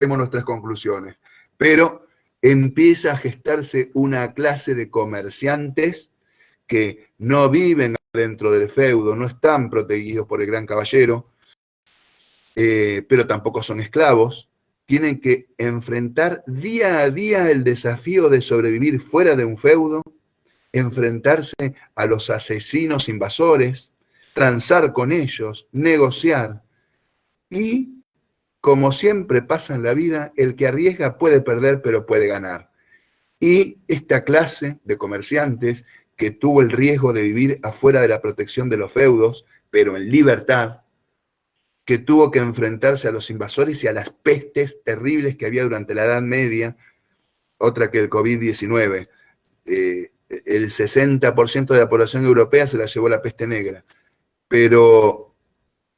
nuestras conclusiones. Pero empieza a gestarse una clase de comerciantes que no viven dentro del feudo, no están protegidos por el gran caballero, pero tampoco son esclavos. Tienen que enfrentar día a día el desafío de sobrevivir fuera de un feudo, enfrentarse a los asesinos invasores, transar con ellos, negociar. Y, como siempre pasa en la vida, el que arriesga puede perder, pero puede ganar. Y esta clase de comerciantes que tuvo el riesgo de vivir afuera de la protección de los feudos, pero en libertad, que tuvo que enfrentarse a los invasores y a las pestes terribles que había durante la Edad Media, otra que el COVID-19. El 60% de la población europea se la llevó la peste negra. Pero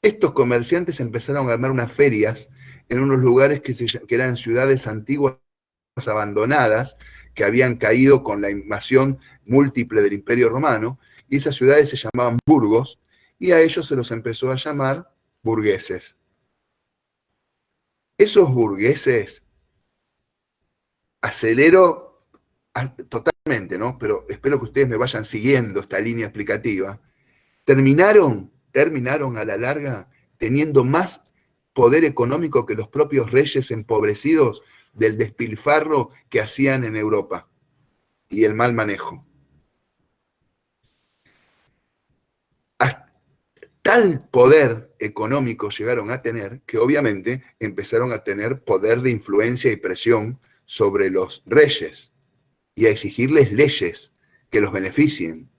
estos comerciantes empezaron a armar unas ferias en unos lugares que eran ciudades antiguas abandonadas, que habían caído con la invasión múltiple del Imperio Romano, y esas ciudades se llamaban burgos, y a ellos se los empezó a llamar burgueses. Esos burgueses, acelero totalmente, ¿no? Pero espero que ustedes me vayan siguiendo esta línea explicativa, terminaron a la larga teniendo más poder económico que los propios reyes empobrecidos del despilfarro que hacían en Europa y el mal manejo. Tal poder económico llegaron a tener que obviamente empezaron a tener poder de influencia y presión sobre los reyes y a exigirles leyes que los beneficien,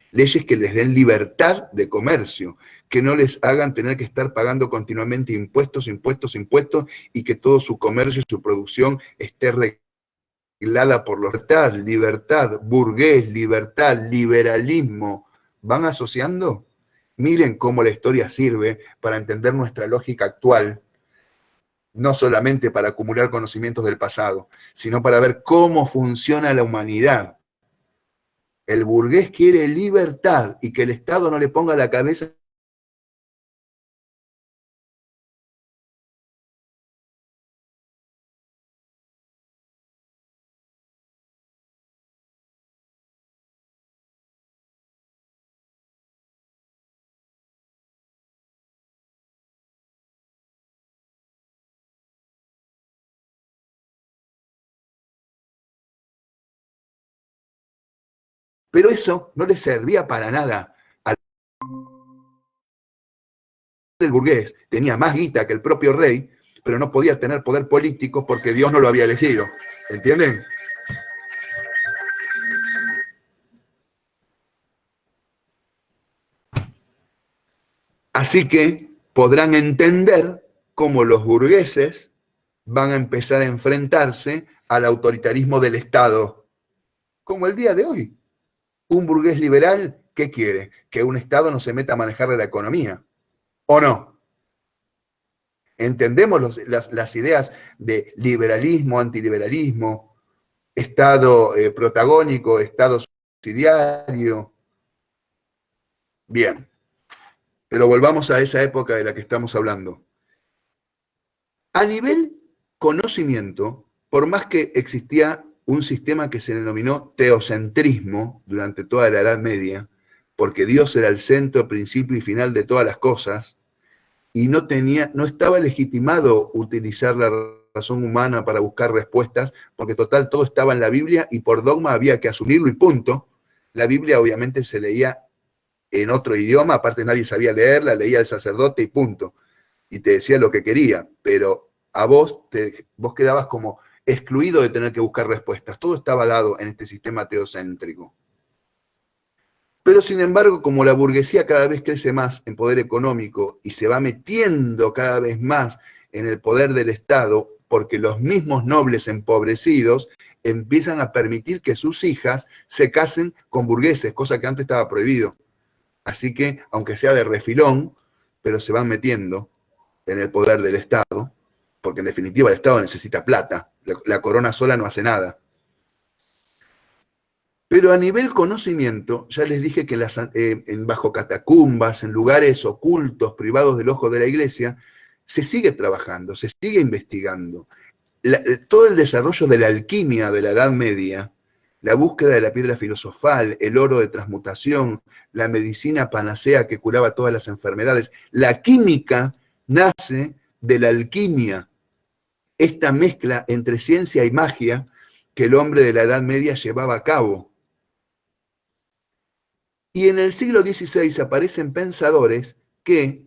leyes que les den libertad de comercio, que no les hagan tener que estar pagando continuamente impuestos y que todo su comercio y su producción esté reglada por la libertad, burgués, libertad, liberalismo. ¿Van asociando? Miren cómo la historia sirve para entender nuestra lógica actual, no solamente para acumular conocimientos del pasado, sino para ver cómo funciona la humanidad. El burgués quiere libertad y que el Estado no le ponga la cabeza pero eso no le servía para nada al burgués. Tenía más guita que el propio rey, pero no podía tener poder político porque Dios no lo había elegido. ¿Entienden? Así que podrán entender cómo los burgueses van a empezar a enfrentarse al autoritarismo del Estado, como el día de hoy. Un burgués liberal, ¿qué quiere? Que un Estado no se meta a manejarle la economía, ¿o no? Entendemos las ideas de liberalismo, antiliberalismo, Estado protagónico, Estado subsidiario. Bien, pero volvamos a esa época de la que estamos hablando. A nivel conocimiento, por más que existía un sistema que se denominó teocentrismo durante toda la Edad Media, porque Dios era el centro, principio y final de todas las cosas, y no estaba legitimado utilizar la razón humana para buscar respuestas, porque total todo estaba en la Biblia y por dogma había que asumirlo y punto. La Biblia obviamente se leía en otro idioma, aparte nadie sabía leerla, leía el sacerdote y punto, y te decía lo que quería, pero a vos quedabas como excluido de tener que buscar respuestas. Todo estaba dado en este sistema teocéntrico. Pero sin embargo, como la burguesía cada vez crece más en poder económico y se va metiendo cada vez más en el poder del Estado, porque los mismos nobles empobrecidos empiezan a permitir que sus hijas se casen con burgueses, cosa que antes estaba prohibido. Así que, aunque sea de refilón, pero se van metiendo en el poder del Estado, porque en definitiva el Estado necesita plata, la corona sola no hace nada. Pero a nivel conocimiento, ya les dije que bajo catacumbas, en lugares ocultos, privados del ojo de la iglesia, se sigue trabajando, se sigue investigando. Todo el desarrollo de la alquimia de la Edad Media, la búsqueda de la piedra filosofal, el oro de transmutación, la medicina panacea que curaba todas las enfermedades, la química nace de la alquimia, esta mezcla entre ciencia y magia que el hombre de la Edad Media llevaba a cabo. Y en el siglo XVI aparecen pensadores que,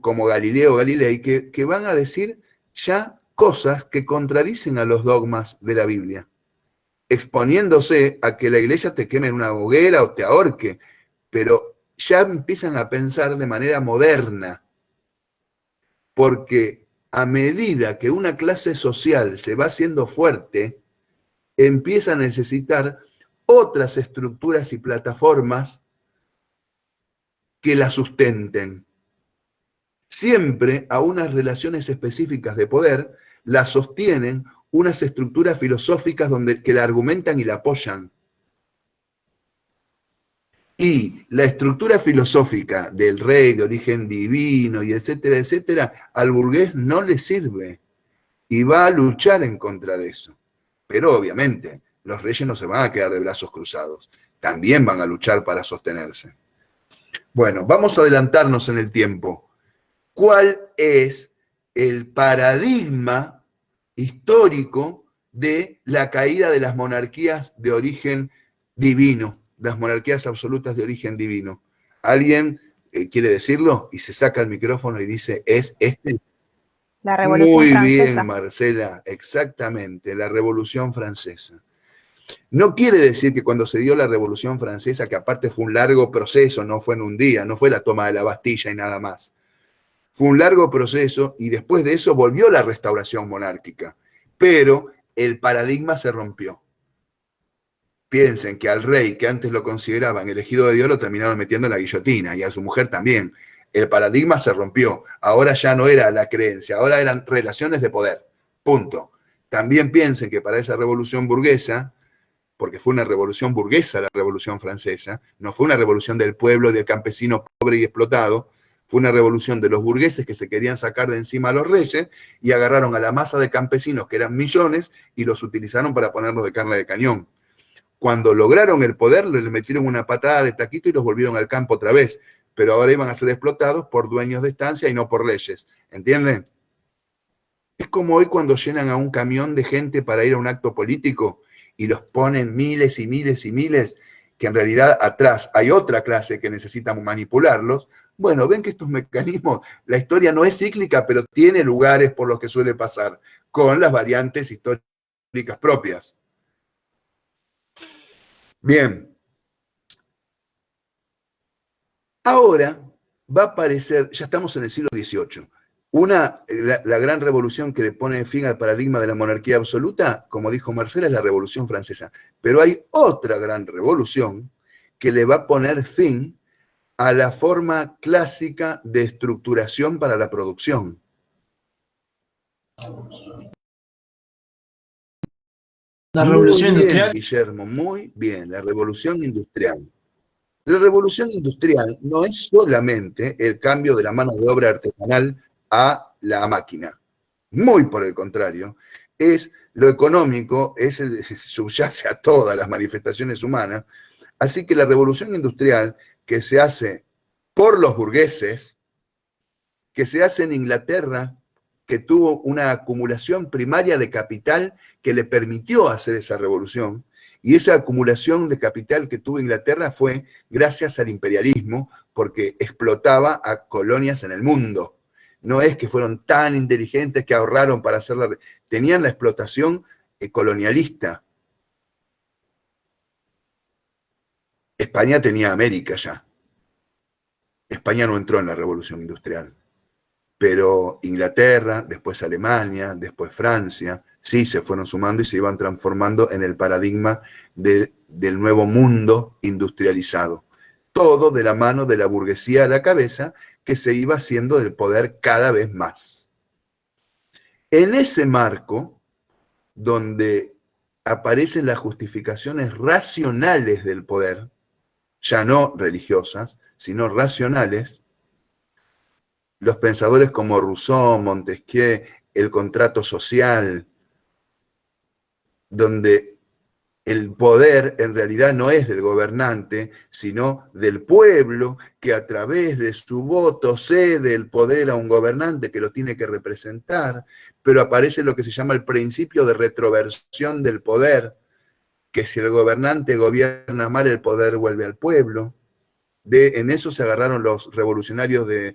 como Galileo Galilei, que van a decir ya cosas que contradicen a los dogmas de la Biblia, exponiéndose a que la iglesia te queme en una hoguera o te ahorque, pero ya empiezan a pensar de manera moderna, porque a medida que una clase social se va haciendo fuerte, empieza a necesitar otras estructuras y plataformas que la sustenten. Siempre a unas relaciones específicas de poder las sostienen unas estructuras filosóficas que la argumentan y la apoyan. Y la estructura filosófica del rey de origen divino y etcétera, etcétera, al burgués no le sirve y va a luchar en contra de eso. Pero obviamente los reyes no se van a quedar de brazos cruzados, también van a luchar para sostenerse. Bueno, vamos a adelantarnos en el tiempo. ¿Cuál es el paradigma histórico de la caída de las monarquías de origen divino, las monarquías absolutas de origen divino? ¿Alguien quiere decirlo? Y se saca el micrófono y dice, ¿es este? La Revolución Muy Francesa. bien, Marcela, exactamente, la Revolución Francesa. No quiere decir que cuando se dio la Revolución Francesa, que aparte fue un largo proceso, no fue en un día, no fue la toma de la Bastilla y nada más. Fue un largo proceso y después de eso volvió la restauración monárquica. Pero el paradigma se rompió. Piensen que al rey, que antes lo consideraban elegido de Dios, lo terminaron metiendo en la guillotina y a su mujer también. El paradigma se rompió. Ahora ya no era la creencia, ahora eran relaciones de poder. Punto. También piensen que para esa revolución burguesa, porque fue una revolución burguesa la Revolución Francesa, no fue una revolución del pueblo, del campesino pobre y explotado, fue una revolución de los burgueses que se querían sacar de encima a los reyes y agarraron a la masa de campesinos, que eran millones, y los utilizaron para ponerlos de carne de cañón. Cuando lograron el poder, les metieron una patada de taquito y los volvieron al campo otra vez, pero ahora iban a ser explotados por dueños de estancia y no por reyes. ¿Entienden? Es como hoy cuando llenan a un camión de gente para ir a un acto político y los ponen miles y miles y miles, que en realidad atrás hay otra clase que necesita manipularlos. Bueno, ven que estos mecanismos, la historia no es cíclica, pero tiene lugares por los que suele pasar, con las variantes históricas propias. Bien. Ahora va a aparecer, ya estamos en el siglo XVIII, la gran revolución que le pone fin al paradigma de la monarquía absoluta, como dijo Marcela, es la Revolución Francesa. Pero hay otra gran revolución que le va a poner fin a la forma clásica de estructuración para la producción. La revolución industrial. Guillermo, muy bien, la revolución industrial. La revolución industrial no es solamente el cambio de la mano de obra artesanal a la máquina. Muy por el contrario, es lo económico, subyace a todas las manifestaciones humanas. Así que la revolución industrial que se hace por los burgueses, que se hace en Inglaterra, que tuvo una acumulación primaria de capital que le permitió hacer esa revolución, y esa acumulación de capital que tuvo Inglaterra fue gracias al imperialismo, porque explotaba a colonias en el mundo. No es que fueron tan inteligentes que ahorraron para hacerla. Tenían la explotación colonialista. España tenía América ya. España no entró en la revolución industrial. Pero Inglaterra, después Alemania, después Francia, sí se fueron sumando y se iban transformando en el paradigma del nuevo mundo industrializado. Todo de la mano de la burguesía a la cabeza, que se iba haciendo del poder cada vez más. En ese marco, donde aparecen las justificaciones racionales del poder, ya no religiosas, sino racionales, Los pensadores como Rousseau, Montesquieu, el contrato social, donde el poder en realidad no es del gobernante, sino del pueblo, que a través de su voto cede el poder a un gobernante que lo tiene que representar, pero aparece lo que se llama el principio de retroversión del poder, que si el gobernante gobierna mal, el poder vuelve al pueblo. En eso se agarraron los revolucionarios de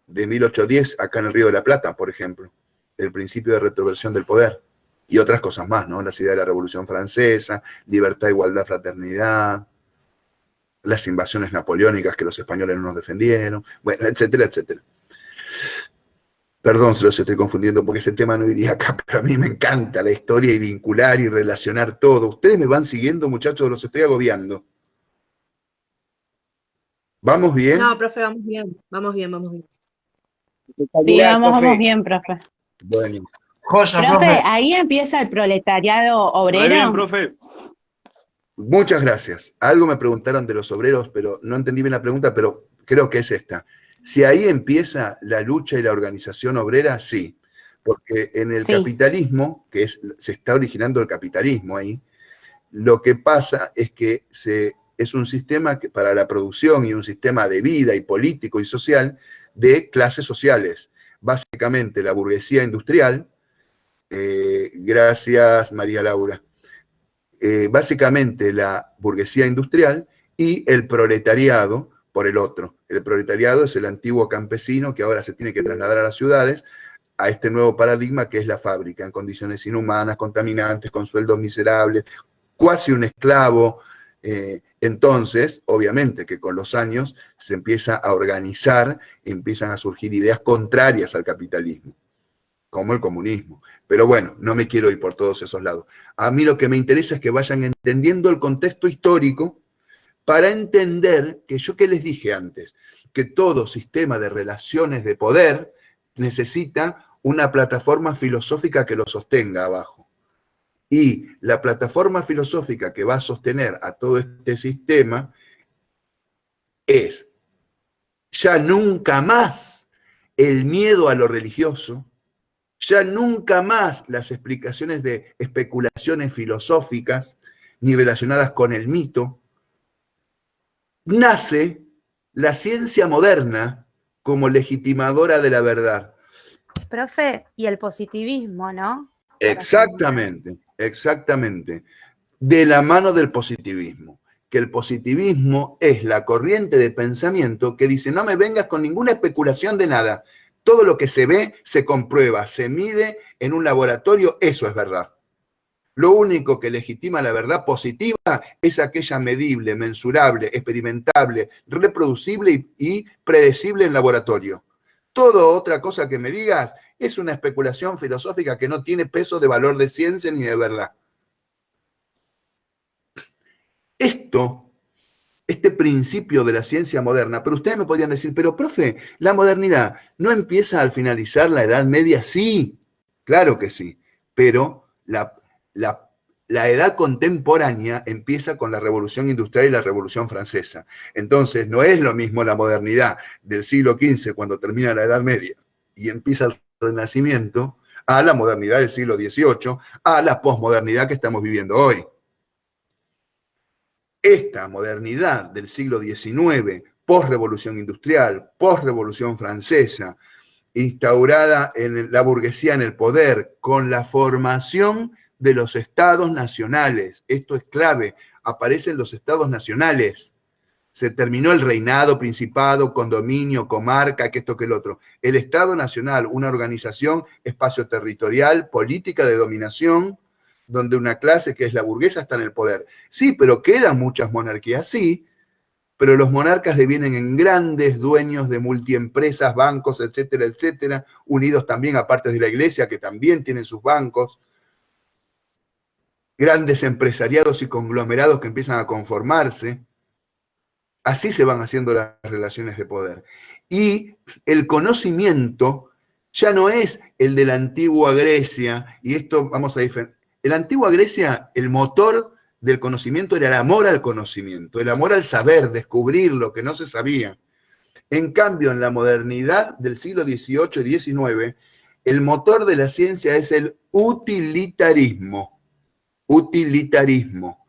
1810 acá en el Río de la Plata, por ejemplo, el principio de retroversión del poder. Y otras cosas más, ¿no? Las ideas de la Revolución Francesa, libertad, igualdad, fraternidad, las invasiones napoleónicas que los españoles no nos defendieron, bueno, etcétera, etcétera. Perdón si los estoy confundiendo porque ese tema no iría acá, pero a mí me encanta la historia y vincular y relacionar todo. ¿Ustedes me van siguiendo, muchachos? Los estoy agobiando. ¿Vamos bien? No, profe, vamos bien, vamos bien, vamos bien. Sí, vamos bien, profe. Bueno. Joya, Profe, profe. ahí empieza el proletariado Muy obrero. bien, profe. Muchas gracias. Algo me preguntaron de los obreros, pero no entendí bien la pregunta, pero creo que es esta. Si ahí empieza la lucha y la organización obrera, sí. Porque en el Sí. capitalismo, se está originando el capitalismo ahí, lo que pasa es que es un sistema que, para la producción y un sistema de vida y político y social de clases sociales. Básicamente la burguesía industrial, gracias María Laura, básicamente la burguesía industrial y el proletariado por el otro. El proletariado es el antiguo campesino que ahora se tiene que trasladar a las ciudades, a este nuevo paradigma que es la fábrica, en condiciones inhumanas, contaminantes, con sueldos miserables, cuasi un esclavo. Entonces, obviamente que con los años se empieza a organizar, empiezan a surgir ideas contrarias al capitalismo, como el comunismo. Pero bueno, no me quiero ir por todos esos lados. A mí lo que me interesa es que vayan entendiendo el contexto histórico para entender que yo que les dije antes, que todo sistema de relaciones de poder necesita una plataforma filosófica que lo sostenga abajo. Y la plataforma filosófica que va a sostener a todo este sistema es ya nunca más el miedo a lo religioso, ya nunca más las explicaciones de especulaciones filosóficas ni relacionadas con el mito. Nace la ciencia moderna como legitimadora de la verdad. Profe, y el positivismo, ¿no? Exactamente, exactamente. De la mano del positivismo. Que el positivismo es la corriente de pensamiento que dice, no me vengas con ninguna especulación de nada. Todo lo que se ve, se comprueba, se mide en un laboratorio, eso es verdad. Lo único que legitima la verdad positiva es aquella medible, mensurable, experimentable, reproducible y predecible en laboratorio. Toda otra cosa que me digas es una especulación filosófica que no tiene peso de valor de ciencia ni de verdad. Este principio de la ciencia moderna, pero ustedes me podrían decir, pero profe, la modernidad ¿no empieza al finalizar la Edad Media? Sí, claro que sí, pero la edad contemporánea empieza con la Revolución Industrial y la Revolución Francesa. Entonces, no es lo mismo la modernidad del siglo XV, cuando termina la Edad Media y empieza el Renacimiento, a la modernidad del siglo XVIII, a la posmodernidad que estamos viviendo hoy. Esta modernidad del siglo XIX, post-revolución industrial, post-revolución francesa, instaurada en la burguesía en el poder, con la formación de los estados nacionales. Esto es clave, aparecen los estados nacionales. Se terminó el reinado, principado, condominio, comarca, que esto que el otro. El Estado Nacional, una organización espacio territorial, política de dominación, donde una clase que es la burguesa está en el poder. Sí, pero quedan muchas monarquías, sí, pero los monarcas devienen en grandes dueños de multiempresas, bancos, etcétera, etcétera, unidos también a partes de la iglesia que también tienen sus bancos, grandes empresariados y conglomerados que empiezan a conformarse. Así se van haciendo las relaciones de poder. Y el conocimiento ya no es el de la antigua Grecia, y esto vamos a diferenciar. En la antigua Grecia, el motor del conocimiento era el amor al conocimiento, el amor al saber, descubrir lo que no se sabía. En cambio, en la modernidad del siglo XVIII y XIX, el motor de la ciencia es el utilitarismo. Utilitarismo.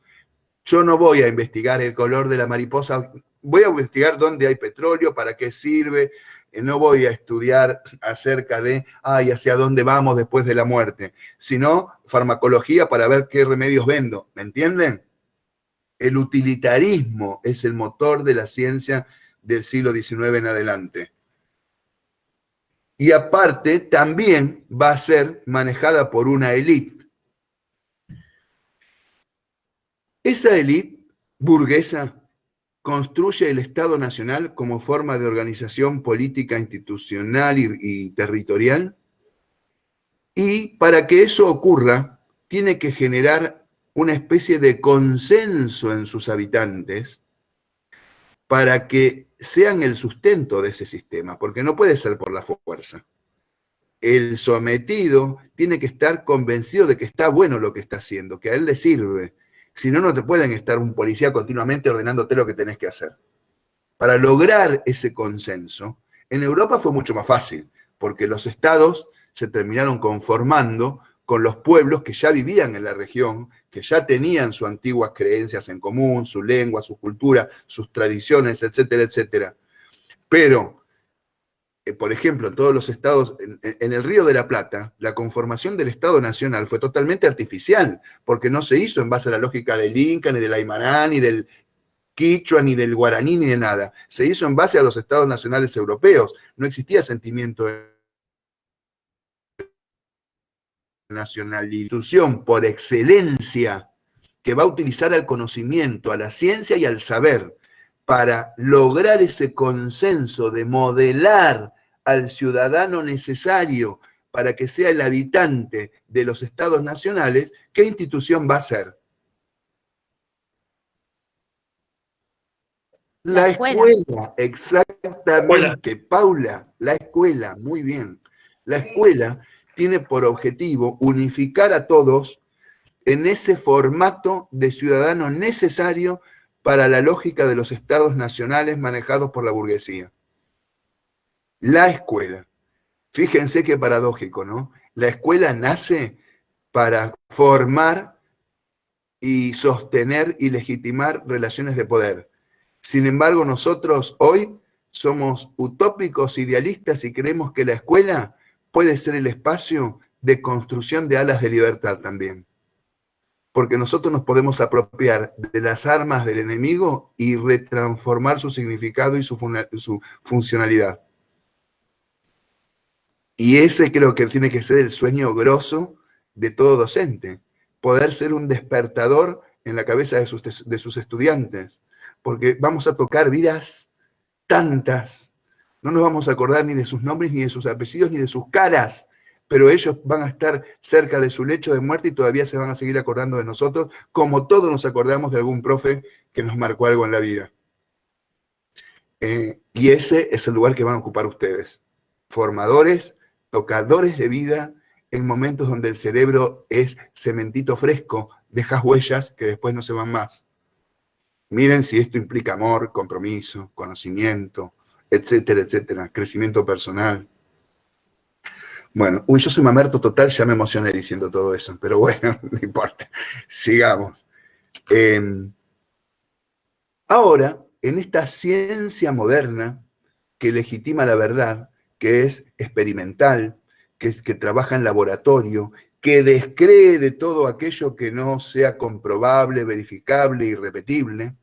Yo no voy a investigar el color de la mariposa, voy a investigar dónde hay petróleo, para qué sirve, no voy a estudiar acerca de, hacia dónde vamos después de la muerte, sino farmacología para ver qué remedios vendo, ¿me entienden? El utilitarismo es el motor de la ciencia del siglo XIX en adelante. Y aparte, también va a ser manejada por una élite. Esa élite burguesa construye el Estado Nacional como forma de organización política, institucional y territorial, y para que eso ocurra, tiene que generar una especie de consenso en sus habitantes para que sean el sustento de ese sistema, porque no puede ser por la fuerza. El sometido tiene que estar convencido de que está bueno lo que está haciendo, que a él le sirve. Si no, no te pueden estar un policía continuamente ordenándote lo que tenés que hacer. Para lograr ese consenso, en Europa fue mucho más fácil, porque los estados se terminaron conformando con los pueblos que ya vivían en la región, que ya tenían sus antiguas creencias en común, su lengua, su cultura, sus tradiciones, etcétera, etcétera. Pero por ejemplo, en todos los estados, en el Río de la Plata, la conformación del Estado Nacional fue totalmente artificial, porque no se hizo en base a la lógica del Inca, ni del Aymaná, ni del Quichua, ni del Guaraní, ni de nada. Se hizo en base a los estados nacionales europeos. No existía sentimiento de nacionalidad. Institución por excelencia que va a utilizar al conocimiento, a la ciencia y al saber para lograr ese consenso de modelar al ciudadano necesario para que sea el habitante de los estados nacionales, ¿qué institución va a ser? La escuela, exactamente, Paula, la escuela, muy bien. La escuela tiene por objetivo unificar a todos en ese formato de ciudadano necesario para la lógica de los estados nacionales manejados por la burguesía. La escuela. Fíjense qué paradójico, ¿no? La escuela nace para formar y sostener y legitimar relaciones de poder. Sin embargo, nosotros hoy somos utópicos, idealistas y creemos que la escuela puede ser el espacio de construcción de alas de libertad también. Porque nosotros nos podemos apropiar de las armas del enemigo y retransformar su significado y su funcionalidad. Y ese creo que tiene que ser el sueño grosso de todo docente, poder ser un despertador en la cabeza de sus estudiantes, porque vamos a tocar vidas tantas, no nos vamos a acordar ni de sus nombres, ni de sus apellidos, ni de sus caras, pero ellos van a estar cerca de su lecho de muerte y todavía se van a seguir acordando de nosotros, como todos nos acordamos de algún profe que nos marcó algo en la vida. Y ese es el lugar que van a ocupar ustedes. Formadores, tocadores de vida, en momentos donde el cerebro es cementito fresco, dejas huellas que después no se van más. Miren si esto implica amor, compromiso, conocimiento, etcétera, etcétera, crecimiento personal. Bueno, yo soy mamerto total, ya me emocioné diciendo todo eso, pero bueno, no importa, sigamos. Ahora, en esta ciencia moderna que legitima la verdad, que es experimental, que trabaja en laboratorio, que descree de todo aquello que no sea comprobable, verificable y repetible,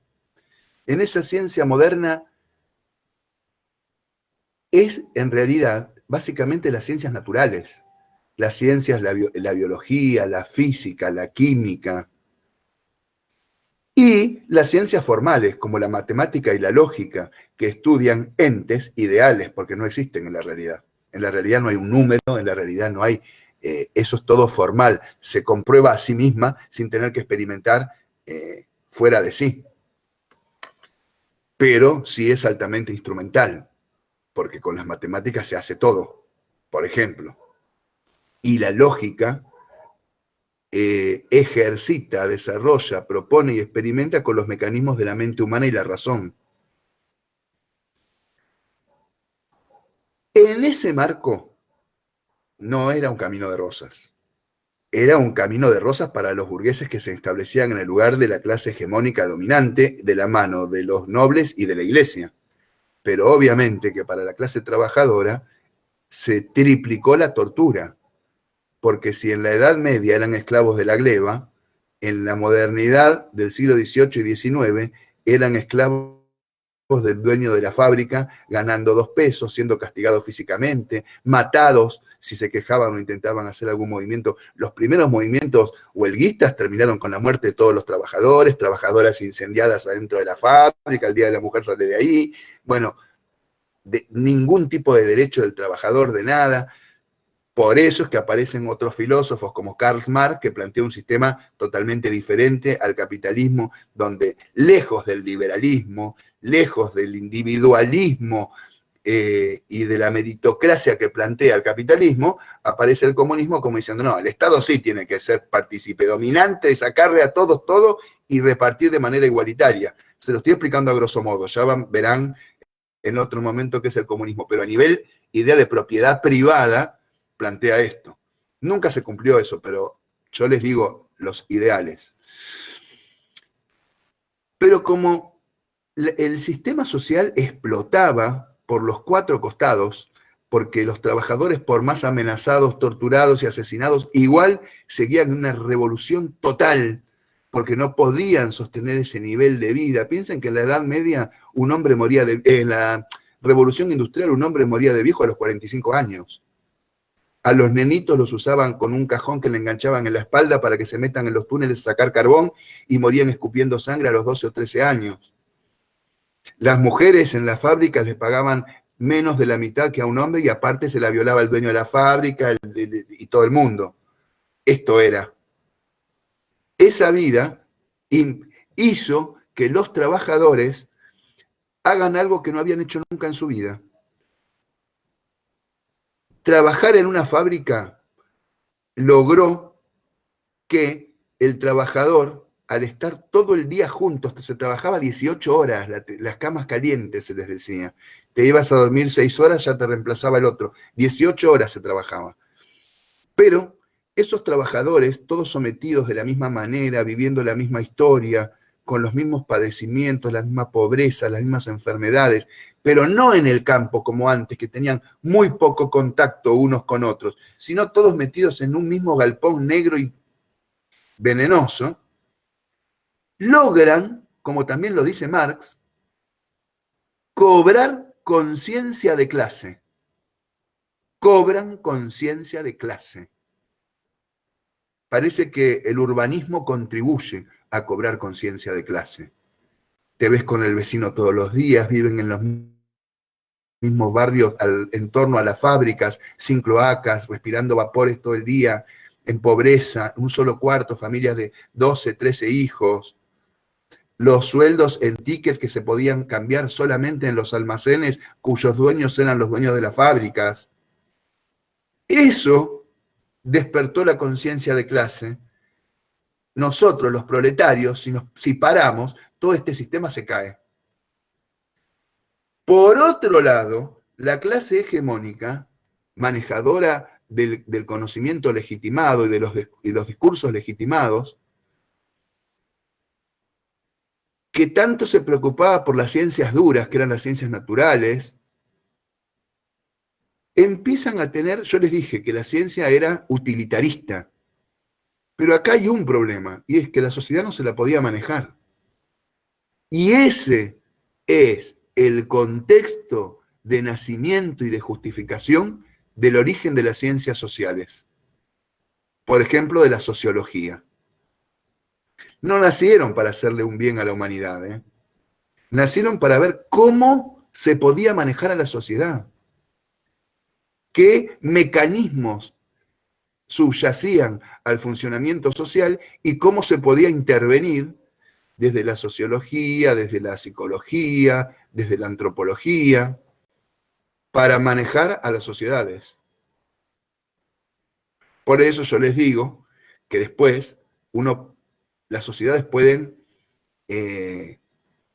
en esa ciencia moderna es en realidad básicamente las ciencias naturales, las ciencias, la biología, la física, la química, y las ciencias formales, como la matemática y la lógica, que estudian entes ideales, porque no existen en la realidad. En la realidad no hay un número, en la realidad no hay, eso es todo formal, se comprueba a sí misma sin tener que experimentar fuera de sí. Pero sí es altamente instrumental, porque con las matemáticas se hace todo, por ejemplo. Y la lógica ejercita, desarrolla, propone y experimenta con los mecanismos de la mente humana y la razón. En ese marco no era un camino de rosas. Era un camino de rosas para los burgueses que se establecían en el lugar de la clase hegemónica dominante de la mano de los nobles y de la iglesia. Pero obviamente que para la clase trabajadora se triplicó la tortura, porque si en la Edad Media eran esclavos de la gleba, en la modernidad del siglo XVIII y XIX eran esclavos del dueño de la fábrica, ganando 2 pesos, siendo castigados físicamente, matados si se quejaban o intentaban hacer algún movimiento. Los primeros movimientos huelguistas terminaron con la muerte de todos los trabajadores, trabajadoras incendiadas adentro de la fábrica, el Día de la Mujer sale de ahí. Bueno, de ningún tipo de derecho del trabajador, de nada. Por eso es que aparecen otros filósofos como Karl Marx, que plantea un sistema totalmente diferente al capitalismo, donde lejos del liberalismo, lejos del individualismo y de la meritocracia que plantea el capitalismo, aparece el comunismo como diciendo, no, el Estado sí tiene que ser partícipe dominante, sacarle a todos todo y repartir de manera igualitaria. Se lo estoy explicando a grosso modo, ya verán en otro momento qué es el comunismo, pero a nivel idea de propiedad privada, plantea esto. Nunca se cumplió eso, pero yo les digo los ideales. Pero como el sistema social explotaba por los 4 costados, porque los trabajadores, por más amenazados, torturados y asesinados, igual seguían una revolución total, porque no podían sostener ese nivel de vida. Piensen que en la Edad Media un hombre moría en la Revolución Industrial un hombre moría de viejo a los 45 años. A los nenitos los usaban con un cajón que le enganchaban en la espalda para que se metan en los túneles a sacar carbón y morían escupiendo sangre a los 12 o 13 años. Las mujeres en las fábricas les pagaban menos de la mitad que a un hombre y aparte se la violaba el dueño de la fábrica y todo el mundo. Esto era. Esa vida hizo que los trabajadores hagan algo que no habían hecho nunca en su vida. Trabajar en una fábrica logró que el trabajador, al estar todo el día juntos, se trabajaba 18 horas, las camas calientes se les decía, te ibas a dormir 6 horas, ya te reemplazaba el otro, 18 horas se trabajaba. Pero esos trabajadores, todos sometidos de la misma manera, viviendo la misma historia, con los mismos padecimientos, la misma pobreza, las mismas enfermedades, pero no en el campo como antes, que tenían muy poco contacto unos con otros, sino todos metidos en un mismo galpón negro y venenoso, logran, como también lo dice Marx, cobrar conciencia de clase. Cobran conciencia de clase. Parece que el urbanismo contribuye a cobrar conciencia de clase. Te ves con el vecino todos los días, viven en los mismos barrios en torno a las fábricas, sin cloacas, respirando vapores todo el día, en pobreza, un solo cuarto, familias de 12, 13 hijos. Los sueldos en tickets que se podían cambiar solamente en los almacenes cuyos dueños eran los dueños de las fábricas. Eso despertó la conciencia de clase. Nosotros, los proletarios, si paramos, todo este sistema se cae. Por otro lado, la clase hegemónica, manejadora del conocimiento legitimado y de los discursos legitimados, que tanto se preocupaba por las ciencias duras, que eran las ciencias naturales, empiezan a tener, yo les dije que la ciencia era utilitarista, pero acá hay un problema, y es que la sociedad no se la podía manejar. Y ese es el contexto de nacimiento y de justificación del origen de las ciencias sociales. Por ejemplo, de la sociología. No nacieron para hacerle un bien a la humanidad, ¿eh? Nacieron para ver cómo se podía manejar a la sociedad, qué mecanismos subyacían al funcionamiento social y cómo se podía intervenir desde la sociología, desde la psicología, desde la antropología, para manejar a las sociedades. Por eso yo les digo que después las sociedades pueden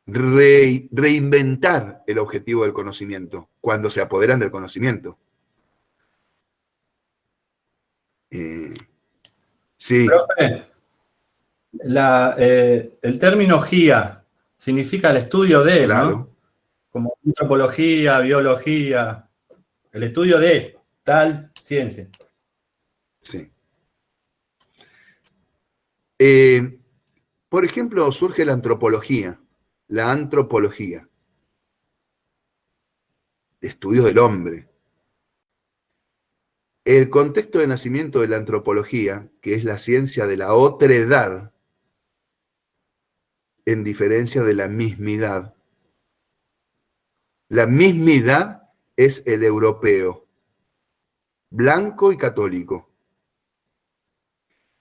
reinventar el objetivo del conocimiento cuando se apoderan del conocimiento. Sí. Profe, el término GIA significa el estudio de, Claro. ¿no? Como antropología, biología, el estudio de tal ciencia. Sí. Por ejemplo, surge la antropología. La antropología. Estudio del hombre. El contexto de nacimiento de la antropología, que es la ciencia de la otredad, en diferencia de la mismidad. La mismidad es el europeo, blanco y católico.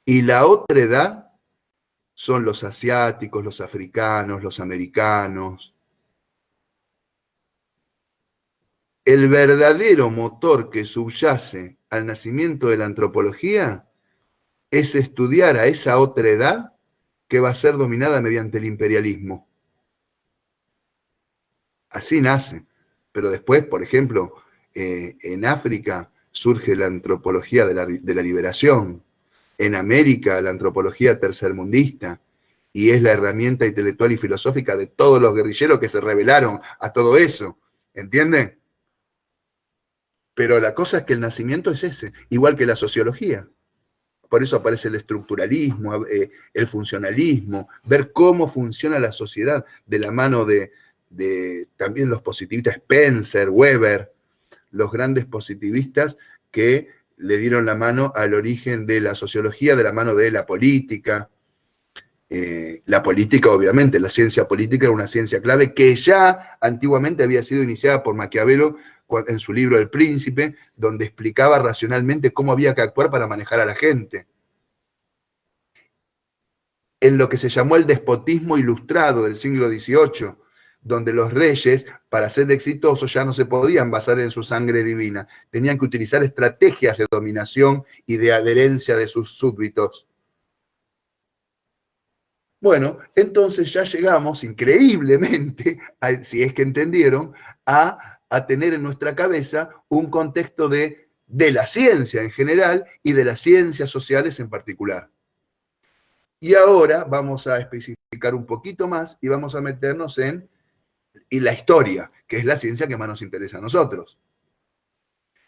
Y la otredad son los asiáticos, los africanos, los americanos. El verdadero motor que subyace al nacimiento de la antropología es estudiar a esa otredad que va a ser dominada mediante el imperialismo. Así nace. Pero después, por ejemplo, en África surge la antropología de la liberación. En América, la antropología tercermundista. Y es la herramienta intelectual y filosófica de todos los guerrilleros que se rebelaron a todo eso. ¿Entienden? Pero la cosa es que el nacimiento es ese, igual que la sociología. Por eso aparece el estructuralismo, el funcionalismo, ver cómo funciona la sociedad de la mano de también los positivistas, Spencer, Weber, los grandes positivistas que le dieron la mano al origen de la sociología, de la mano de la política. La política, obviamente, la ciencia política era una ciencia clave que ya antiguamente había sido iniciada por Maquiavelo en su libro El Príncipe, donde explicaba racionalmente cómo había que actuar para manejar a la gente. En lo que se llamó el despotismo ilustrado del siglo XVIII, donde los reyes, para ser exitosos, ya no se podían basar en su sangre divina, tenían que utilizar estrategias de dominación y de adherencia de sus súbditos. Bueno, entonces ya llegamos increíblemente, si es que entendieron, a tener en nuestra cabeza un contexto de la ciencia en general y de las ciencias sociales en particular. Y ahora vamos a especificar un poquito más y vamos a meternos en la historia, que es la ciencia que más nos interesa a nosotros.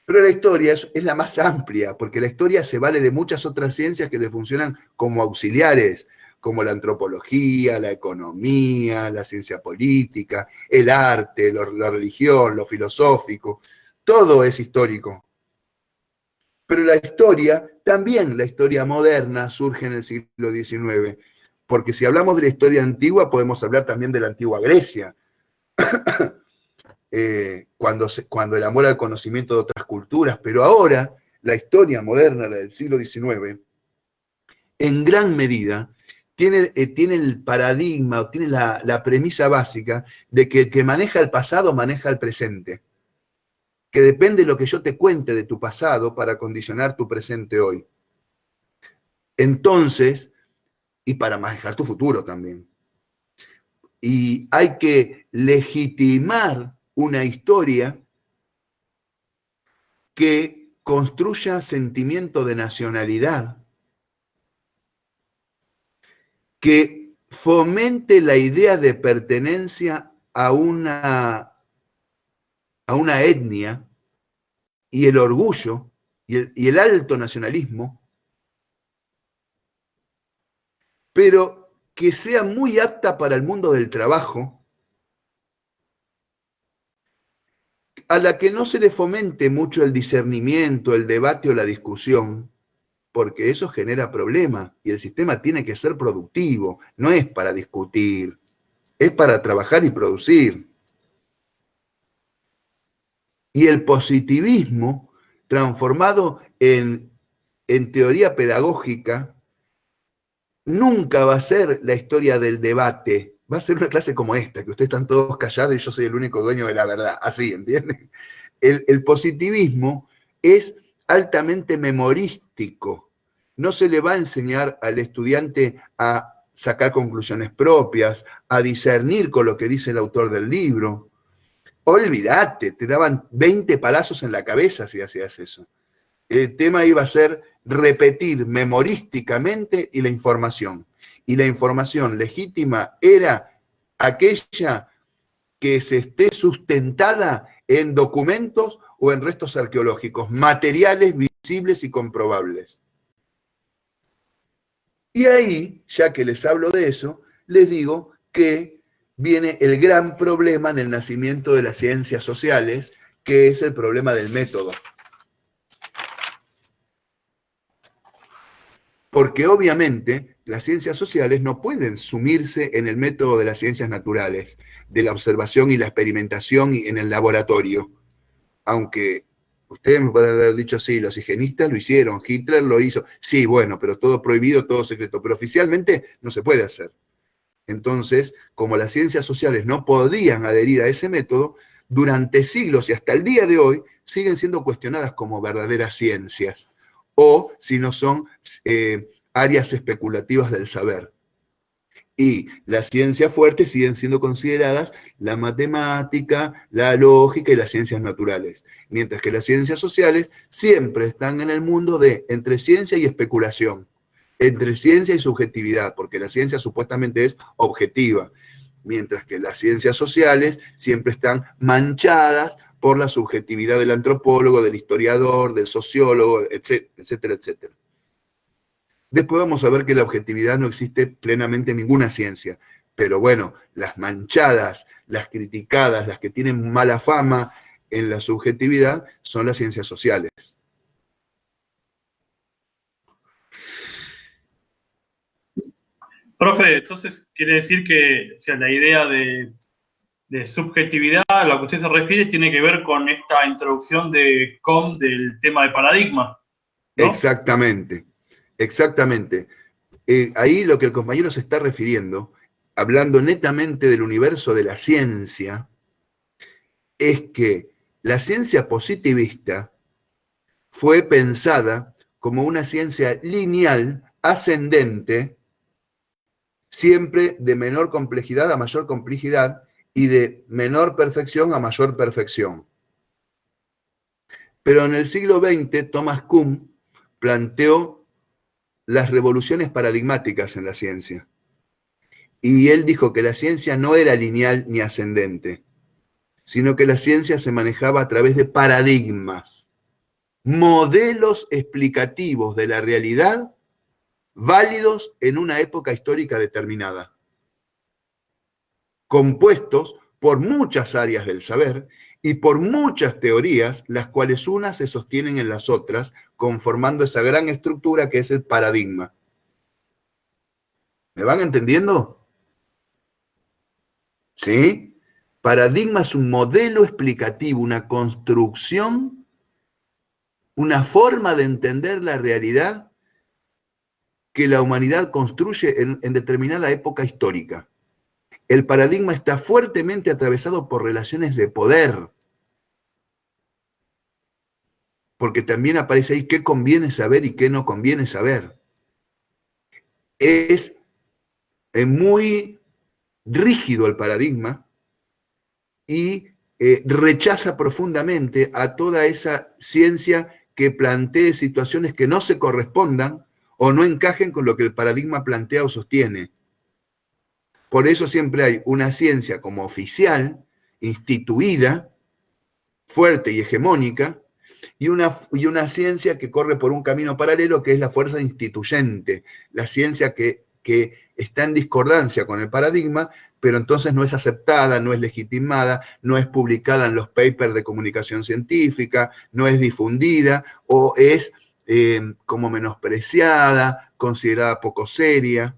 Pero la historia es la más amplia, porque la historia se vale de muchas otras ciencias que le funcionan como auxiliares, como la antropología, la economía, la ciencia política, el arte, la religión, lo filosófico, todo es histórico. Pero la historia, también la historia moderna, surge en el siglo XIX, porque si hablamos de la historia antigua, podemos hablar también de la antigua Grecia, cuando el amor al conocimiento de otras culturas, pero ahora la historia moderna, la del siglo XIX, en gran medida, tiene el paradigma, o tiene la premisa básica de que el que maneja el pasado maneja el presente. Que depende de lo que yo te cuente de tu pasado para condicionar tu presente hoy. Entonces, y para manejar tu futuro también. Y hay que legitimar una historia que construya sentimiento de nacionalidad, que fomente la idea de pertenencia a una etnia y el orgullo y el alto nacionalismo, pero que sea muy apta para el mundo del trabajo, a la que no se le fomente mucho el discernimiento, el debate o la discusión, porque eso genera problemas y el sistema tiene que ser productivo, no es para discutir, es para trabajar y producir. Y el positivismo, transformado en teoría pedagógica, nunca va a ser la historia del debate, va a ser una clase como esta, que ustedes están todos callados y yo soy el único dueño de la verdad, así, ¿entienden? El positivismo es altamente memorístico, no se le va a enseñar al estudiante a sacar conclusiones propias, a discernir con lo que dice el autor del libro. Olvídate, te daban 20 palazos en la cabeza si hacías eso. El tema iba a ser repetir memorísticamente y la información. Y la información legítima era aquella que se esté sustentada en documentos o en restos arqueológicos, materiales visibles y comprobables. Y ahí, ya que les hablo de eso, les digo que viene el gran problema en el nacimiento de las ciencias sociales, que es el problema del método. Porque obviamente las ciencias sociales no pueden sumirse en el método de las ciencias naturales, de la observación y la experimentación en el laboratorio. Aunque ustedes me pueden haber dicho, sí, los higienistas lo hicieron, Hitler lo hizo. Sí, bueno, pero todo prohibido, todo secreto. Pero oficialmente no se puede hacer. Entonces, como las ciencias sociales no podían adherir a ese método, durante siglos y hasta el día de hoy siguen siendo cuestionadas como verdaderas ciencias, o si no son áreas especulativas del saber. Y las ciencias fuertes siguen siendo consideradas la matemática, la lógica y las ciencias naturales, mientras que las ciencias sociales siempre están en el mundo de entre ciencia y especulación, entre ciencia y subjetividad, porque la ciencia supuestamente es objetiva, mientras que las ciencias sociales siempre están manchadas por la subjetividad del antropólogo, del historiador, del sociólogo, etcétera, etcétera. Después vamos a ver que la objetividad no existe plenamente en ninguna ciencia, pero bueno, las manchadas, las criticadas, las que tienen mala fama en la subjetividad son las ciencias sociales. Profe, entonces quiere decir que, o sea, la idea de subjetividad a la que usted se refiere tiene que ver con esta introducción de Comte del tema de paradigma, ¿no? Exactamente, exactamente. Ahí lo que el compañero se está refiriendo, hablando netamente del universo de la ciencia, es que la ciencia positivista fue pensada como una ciencia lineal, ascendente, siempre de menor complejidad a mayor complejidad y de menor perfección a mayor perfección. Pero en el siglo XX, Thomas Kuhn planteó las revoluciones paradigmáticas en la ciencia. Y él dijo que la ciencia no era lineal ni ascendente, sino que la ciencia se manejaba a través de paradigmas, modelos explicativos de la realidad válidos en una época histórica determinada, compuestos por muchas áreas del saber y por muchas teorías, las cuales unas se sostienen en las otras, conformando esa gran estructura que es el paradigma. ¿Me van entendiendo? ¿Sí? Paradigma es un modelo explicativo, una construcción, una forma de entender la realidad que la humanidad construye en determinada época histórica. El paradigma está fuertemente atravesado por relaciones de poder, porque también aparece ahí qué conviene saber y qué no conviene saber. Es muy rígido el paradigma y rechaza profundamente a toda esa ciencia que plantee situaciones que no se correspondan o no encajen con lo que el paradigma plantea o sostiene. Por eso siempre hay una ciencia como oficial, instituida, fuerte y hegemónica, y una ciencia que corre por un camino paralelo, que es la fuerza instituyente, la ciencia que está en discordancia con el paradigma, pero entonces no es aceptada, no es legitimada, no es publicada en los papers de comunicación científica, no es difundida, o es como menospreciada, considerada poco seria,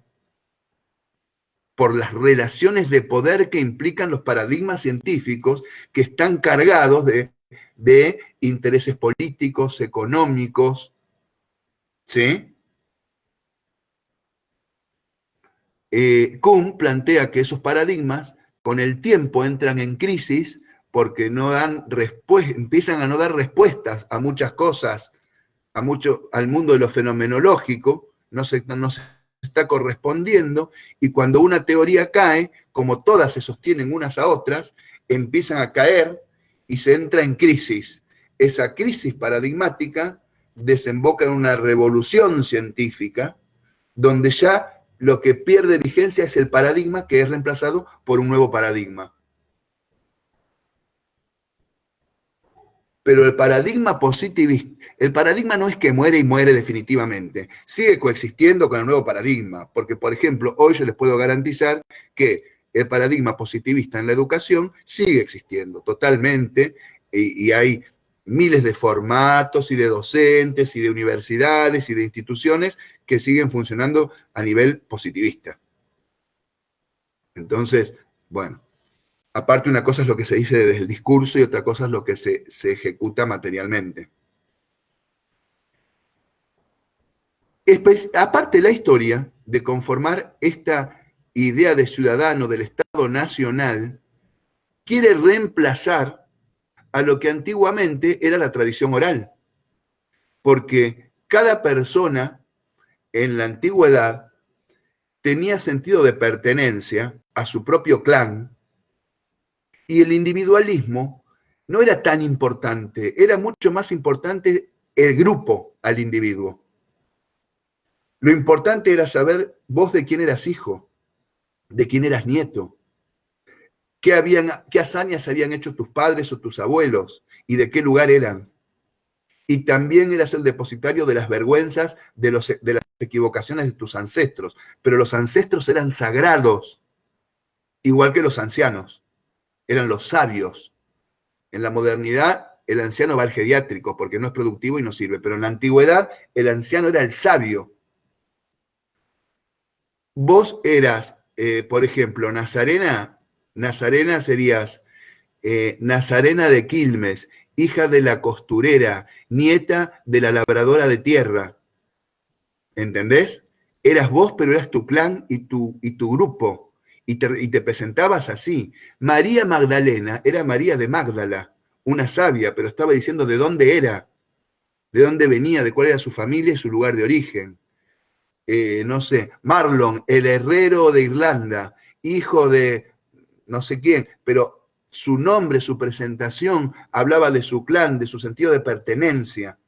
por las relaciones de poder que implican los paradigmas científicos, que están cargados de intereses políticos, económicos, ¿sí? Kuhn plantea que esos paradigmas con el tiempo entran en crisis porque no dan empiezan a no dar respuestas a muchas cosas, al mundo de lo fenomenológico, no se está está correspondiendo, y cuando una teoría cae, como todas se sostienen unas a otras, empiezan a caer y se entra en crisis. Esa crisis paradigmática desemboca en una revolución científica, donde ya lo que pierde vigencia es el paradigma, que es reemplazado por un nuevo paradigma. Pero el paradigma positivista, el paradigma no es que muere y muere definitivamente, sigue coexistiendo con el nuevo paradigma, porque, por ejemplo, hoy yo les puedo garantizar que el paradigma positivista en la educación sigue existiendo totalmente, y hay miles de formatos y de docentes y de universidades y de instituciones que siguen funcionando a nivel positivista. Entonces, bueno, aparte una cosa es lo que se dice desde el discurso y otra cosa es lo que se ejecuta materialmente. Aparte, la historia de conformar esta idea de ciudadano del Estado Nacional quiere reemplazar a lo que antiguamente era la tradición oral, porque cada persona en la antigüedad tenía sentido de pertenencia a su propio clan, y el individualismo no era tan importante, era mucho más importante el grupo al individuo. Lo importante era saber vos de quién eras hijo, de quién eras nieto, qué hazañas habían hecho tus padres o tus abuelos y de qué lugar eran. Y también eras el depositario de las vergüenzas, de las equivocaciones de tus ancestros. Pero los ancestros eran sagrados, igual que los ancianos. Eran los sabios. En la modernidad, el anciano va al geriátrico porque no es productivo y no sirve. Pero en la antigüedad, el anciano era el sabio. Vos eras, por ejemplo, Nazarena serías Nazarena de Quilmes, hija de la costurera, nieta de la labradora de tierra. ¿Entendés? Eras vos, pero eras tu clan y tu grupo. Y te presentabas así. María Magdalena era María de Magdala, una sabia, pero estaba diciendo de dónde era, de dónde venía, de cuál era su familia y su lugar de origen. No sé, Marlon, el herrero de Irlanda, hijo de no sé quién, pero su nombre, su presentación, hablaba de su clan, de su sentido de pertenencia.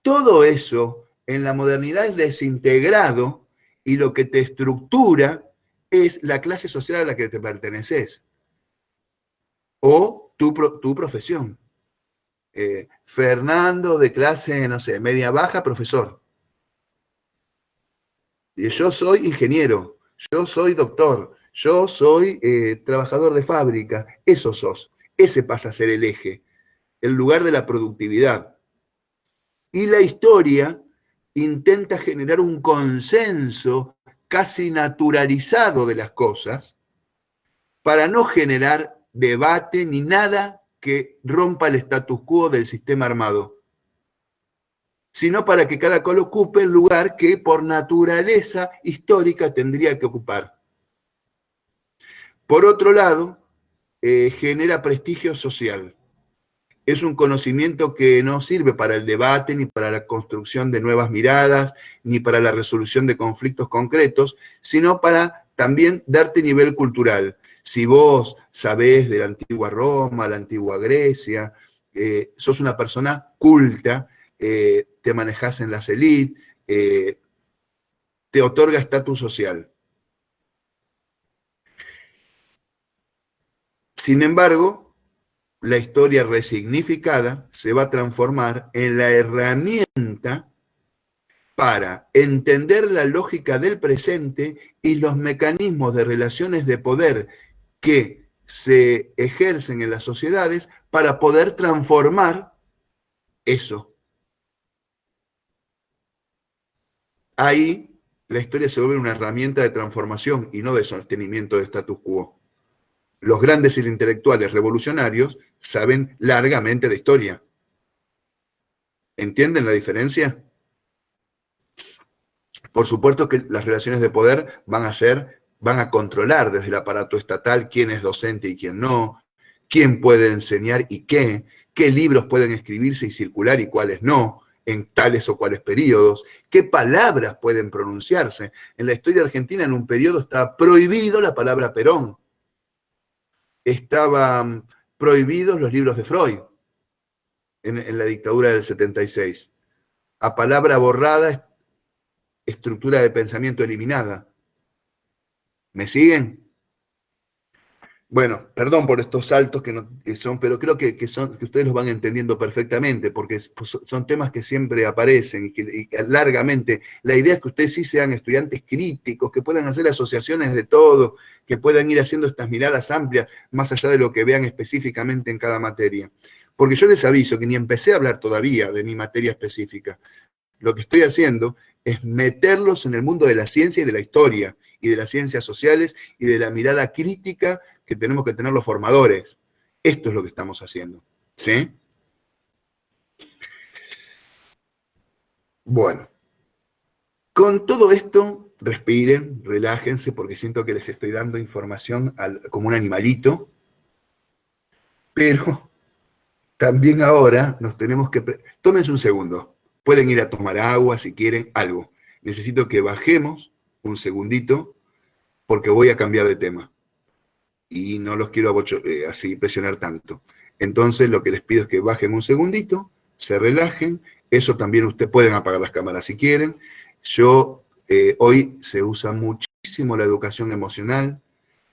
Todo eso en la modernidad es desintegrado, y lo que te estructura es la clase social a la que te perteneces o tu profesión. Fernando, de clase, no sé, media baja, profesor. Y yo soy ingeniero, yo soy doctor, yo soy trabajador de fábrica. Eso sos. Ese pasa a ser el eje, el lugar de la productividad. Y la historia intenta generar un consenso casi naturalizado de las cosas para no generar debate ni nada que rompa el status quo del sistema armado, sino para que cada cual ocupe el lugar que por naturaleza histórica tendría que ocupar. Por otro lado, genera prestigio social. Es un conocimiento que no sirve para el debate, ni para la construcción de nuevas miradas, ni para la resolución de conflictos concretos, sino para también darte nivel cultural. Si vos sabés de la antigua Roma, la antigua Grecia, sos una persona culta, te manejás en las élites, te otorga estatus social. Sin embargo, la historia resignificada se va a transformar en la herramienta para entender la lógica del presente y los mecanismos de relaciones de poder que se ejercen en las sociedades para poder transformar eso. Ahí la historia se vuelve una herramienta de transformación y no de sostenimiento de status quo. Los grandes intelectuales revolucionarios saben largamente de historia. ¿Entienden la diferencia? Por supuesto que las relaciones de poder van a controlar desde el aparato estatal quién es docente y quién no, quién puede enseñar y qué libros pueden escribirse y circular y cuáles no. en tales o cuales periodos, qué palabras pueden pronunciarse. En la historia argentina, en un periodo, estaba prohibido la palabra Perón. Estaban prohibidos los libros de Freud en la dictadura del 76. A palabra borrada, estructura de pensamiento eliminada. ¿Me siguen? Bueno, perdón por estos saltos que son, pero creo que ustedes los van entendiendo perfectamente, porque son temas que siempre aparecen y que largamente, la idea es que ustedes sí sean estudiantes críticos, que puedan hacer asociaciones de todo, que puedan ir haciendo estas miradas amplias, más allá de lo que vean específicamente en cada materia. Porque yo les aviso que ni empecé a hablar todavía de mi materia específica. Lo que estoy haciendo es meterlos en el mundo de la ciencia y de la historia, y de las ciencias sociales, y de la mirada crítica que tenemos que tener los formadores. Esto es lo que estamos haciendo. ¿Sí? Bueno. Con todo esto, respiren, relájense, porque siento que les estoy dando información como un animalito, pero también ahora nos tenemos que... Tómense un segundo. Pueden ir a tomar agua si quieren, algo. Necesito que bajemos un segundito porque voy a cambiar de tema. Y no los quiero así presionar tanto. Entonces lo que les pido es que bajen un segundito, se relajen. Eso también ustedes pueden apagar las cámaras si quieren. Hoy se usa muchísimo la educación emocional,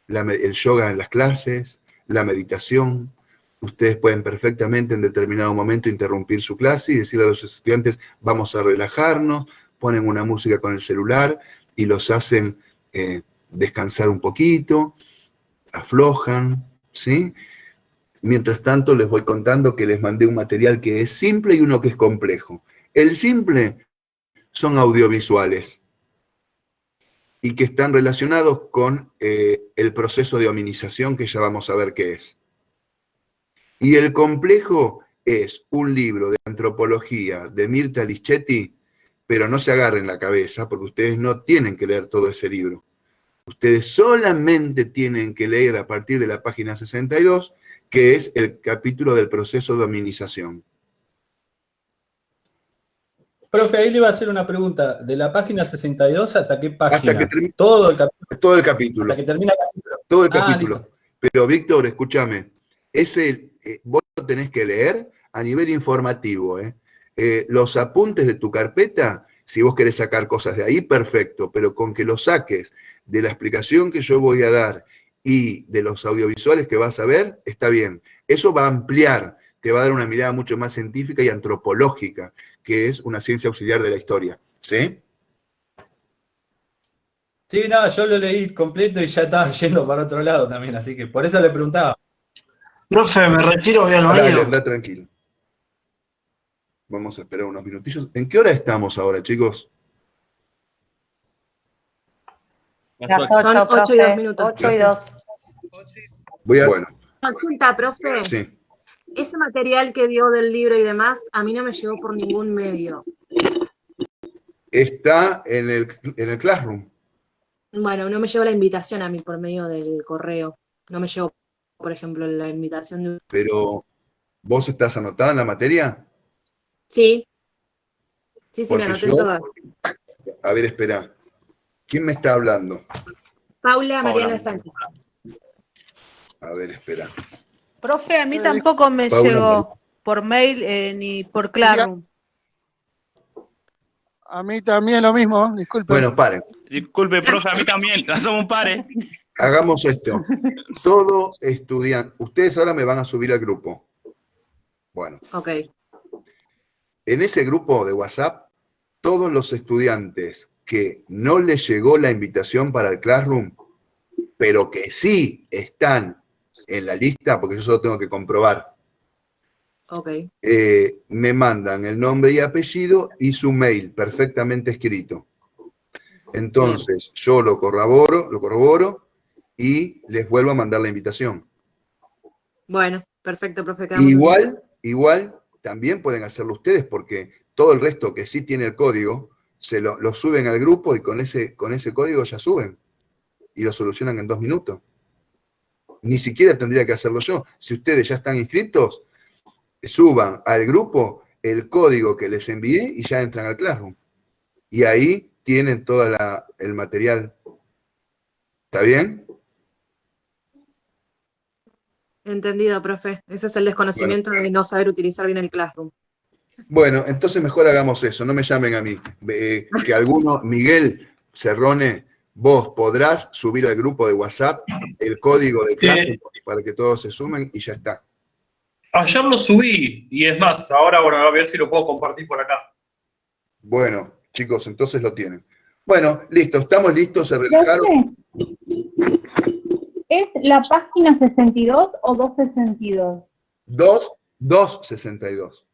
el yoga en las clases, la meditación. Ustedes pueden perfectamente en determinado momento interrumpir su clase y decirle a los estudiantes, vamos a relajarnos, ponen una música con el celular y los hacen descansar un poquito, aflojan, ¿sí? Mientras tanto les voy contando que les mandé un material que es simple y uno que es complejo. El simple son audiovisuales y que están relacionados con el proceso de hominización que ya vamos a ver qué es. Y el complejo es un libro de antropología de Mirta Lichetti, pero no se agarren la cabeza porque ustedes no tienen que leer todo ese libro. Ustedes solamente tienen que leer a partir de la página 62, que es el capítulo del proceso de hominización. Profe, ahí le iba a hacer una pregunta. ¿De la página 62 hasta qué página? Hasta que termine todo el capítulo. todo el capítulo. Hasta que termina el capítulo. Todo el capítulo. Listo. Pero, Víctor, escúchame. Vos lo tenés que leer a nivel informativo. Los apuntes de tu carpeta, si vos querés sacar cosas de ahí, perfecto. Pero con que lo saques de la explicación que yo voy a dar y de los audiovisuales que vas a ver, está bien. Eso va a ampliar, te va a dar una mirada mucho más científica y antropológica, que es una ciencia auxiliar de la historia. ¿Sí? Sí, no, yo lo leí completo y ya estaba yendo para otro lado también, así que por eso le preguntaba. Profe, me retiro, voy al baño. Dale, anda tranquilo. Vamos a esperar unos minutillos. ¿En qué hora estamos ahora, chicos? Las Son 8, 8 y 2 profe. minutos. 8 y 2. Bueno, Consulta, profe. sí. Ese material que dio del libro y demás, a mí no me llegó por ningún medio. Está en el Classroom. Bueno, no me llegó la invitación a mí por medio del correo. No me llegó, por ejemplo, la invitación de... Pero, ¿vos estás anotada en la materia? Sí. Sí, me Porque anoté yo- todas. A ver, espera. ¿Quién me está hablando? Paula Mariana Sánchez. A ver, espera. Profe, a mí tampoco me Paula, llegó por mail ni por Classroom. A mí también lo mismo, disculpe. Bueno, paren. Disculpe, profe, a mí también. Somos un par, ¿eh? Hagamos esto. Todo estudiante. Ustedes ahora me van a subir al grupo. Bueno, Ok. en ese grupo de WhatsApp, todos los estudiantes que no les llegó la invitación para el Classroom, pero que sí están en la lista, porque yo solo tengo que comprobar, Ok. me mandan el nombre y apellido y su mail perfectamente escrito. Entonces, yo lo corroboro y les vuelvo a mandar la invitación. Bueno, perfecto, profe. quedamos así. Igual, también pueden hacerlo ustedes, porque todo el resto que sí tiene el código, se lo suben al grupo y con ese código ya suben. Y lo solucionan en 2 minutos. Ni siquiera tendría que hacerlo yo. Si ustedes ya están inscritos, suban al grupo el código que les envié y ya entran al Classroom. Y ahí tienen todo el material. ¿Está bien? Entendido, profe. Ese es el desconocimiento de no saber utilizar bien el Classroom. Bueno, entonces mejor hagamos eso, no me llamen a mí. Que alguno, Miguel Cerrone, vos podrás subir al grupo de WhatsApp el código de Classroom para que todos se sumen y ya está. Ayer lo subí, y es más, ahora bueno, a ver si lo puedo compartir por acá. Bueno, chicos, entonces lo tienen. Bueno, listo, estamos listos, se relajaron. ¿Es la página 62 o 262? 262.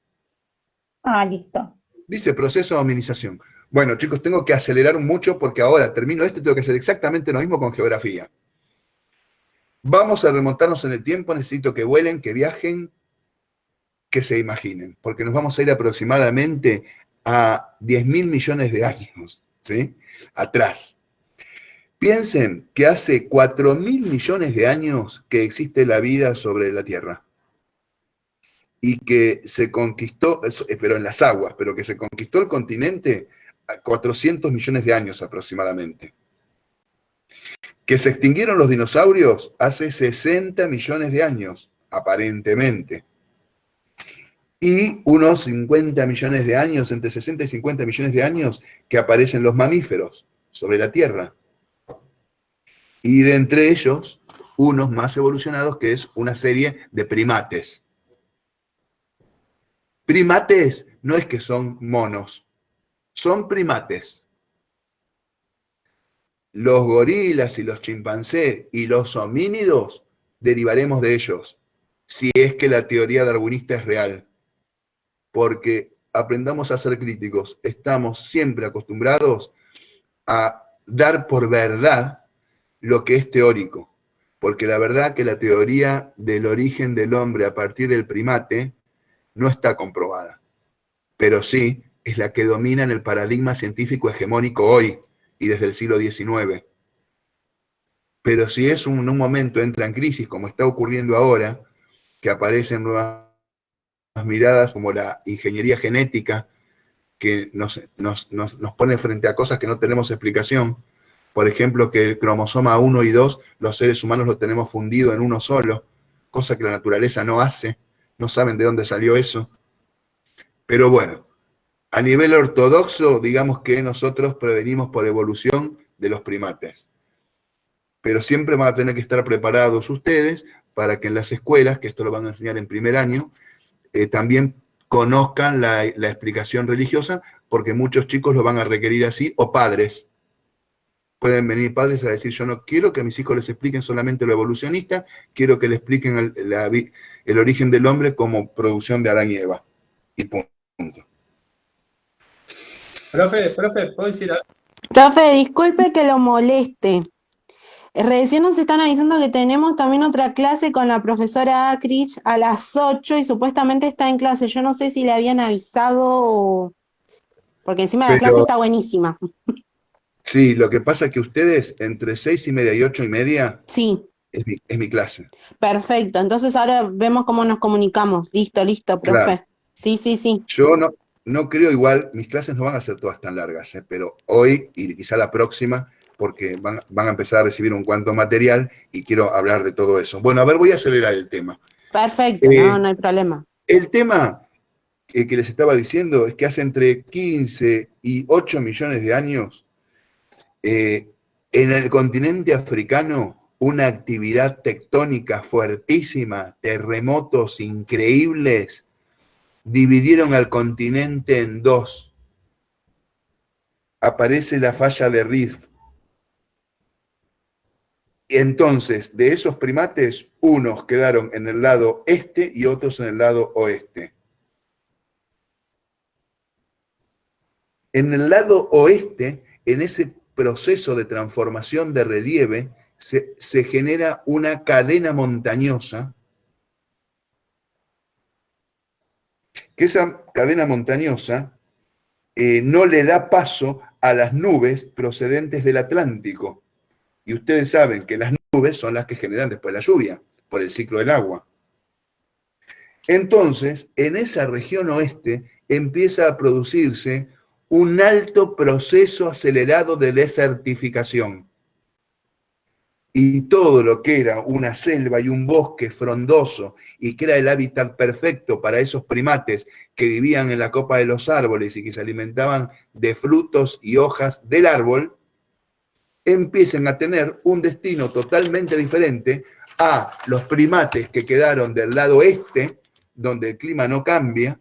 Ah, listo. Dice proceso de hominización. Bueno, chicos, tengo que acelerar mucho porque ahora termino esto y tengo que hacer exactamente lo mismo con geografía. Vamos a remontarnos en el tiempo, necesito que vuelen, que viajen, que se imaginen, porque nos vamos a ir aproximadamente a 10.000 millones de años, ¿sí? Atrás. Piensen que hace 4.000 millones de años que existe la vida sobre la Tierra. Y que se conquistó, pero en las aguas, pero que se conquistó el continente a 400 millones de años aproximadamente. Que se extinguieron los dinosaurios hace 60 millones de años, aparentemente. Y unos 50 millones de años, entre 60 y 50 millones de años, que aparecen los mamíferos sobre la Tierra. Y de entre ellos, unos más evolucionados, que es una serie de primates. Primates no es que son monos, son primates. Los gorilas y los chimpancés y los homínidos derivaremos de ellos, si es que la teoría darwinista es real. Porque aprendamos a ser críticos, estamos siempre acostumbrados a dar por verdad lo que es teórico. Porque la verdad que la teoría del origen del hombre a partir del primate no está comprobada, pero sí es la que domina en el paradigma científico hegemónico hoy y desde el siglo XIX. Pero si es un momento entra en crisis, como está ocurriendo ahora, que aparecen nuevas miradas como la ingeniería genética, que nos pone frente a cosas que no tenemos explicación. Por ejemplo, que el cromosoma 1 y 2, los seres humanos lo tenemos fundido en uno solo, cosa que la naturaleza no hace. No saben de dónde salió eso. Pero bueno, a nivel ortodoxo, digamos que nosotros provenimos por evolución de los primates. Pero siempre van a tener que estar preparados ustedes para que en las escuelas, que esto lo van a enseñar en primer año, también conozcan la explicación religiosa, porque muchos chicos lo van a requerir así, o padres. Pueden venir padres a decir, yo no quiero que a mis hijos les expliquen solamente lo evolucionista, quiero que le expliquen el origen del hombre como producción de Adán y Eva. Y punto. Profe, ¿puedo decir algo? Profe, disculpe que lo moleste. Recién nos están avisando que tenemos también otra clase con la profesora Acrich a las 8 y supuestamente está en clase. Yo no sé si le habían avisado o... Porque encima la clase está buenísima. Sí, lo que pasa es que ustedes entre 6:30 y 8:30 sí. es mi clase. Perfecto, entonces ahora vemos cómo nos comunicamos. Listo, profe. Claro. Sí. Yo no creo igual, mis clases no van a ser todas tan largas, pero hoy y quizá la próxima, porque van a empezar a recibir un cuanto material y quiero hablar de todo eso. Bueno, a ver, voy a acelerar el tema. Perfecto, no hay problema. El tema que les estaba diciendo es que hace entre 15 y 8 millones de años, en el continente africano, una actividad tectónica fuertísima, terremotos increíbles, dividieron al continente en dos. Aparece la falla de Rift. Y entonces, de esos primates, unos quedaron en el lado este y otros en el lado oeste. En el lado oeste, en ese proceso de transformación de relieve, se genera una cadena montañosa, que esa cadena montañosa no le da paso a las nubes procedentes del Atlántico. Y ustedes saben que las nubes son las que generan después la lluvia, por el ciclo del agua. Entonces, en esa región oeste empieza a producirse un alto proceso acelerado de desertificación. Y todo lo que era una selva y un bosque frondoso y que era el hábitat perfecto para esos primates que vivían en la copa de los árboles y que se alimentaban de frutos y hojas del árbol, empiezan a tener un destino totalmente diferente a los primates que quedaron del lado este, donde el clima no cambia,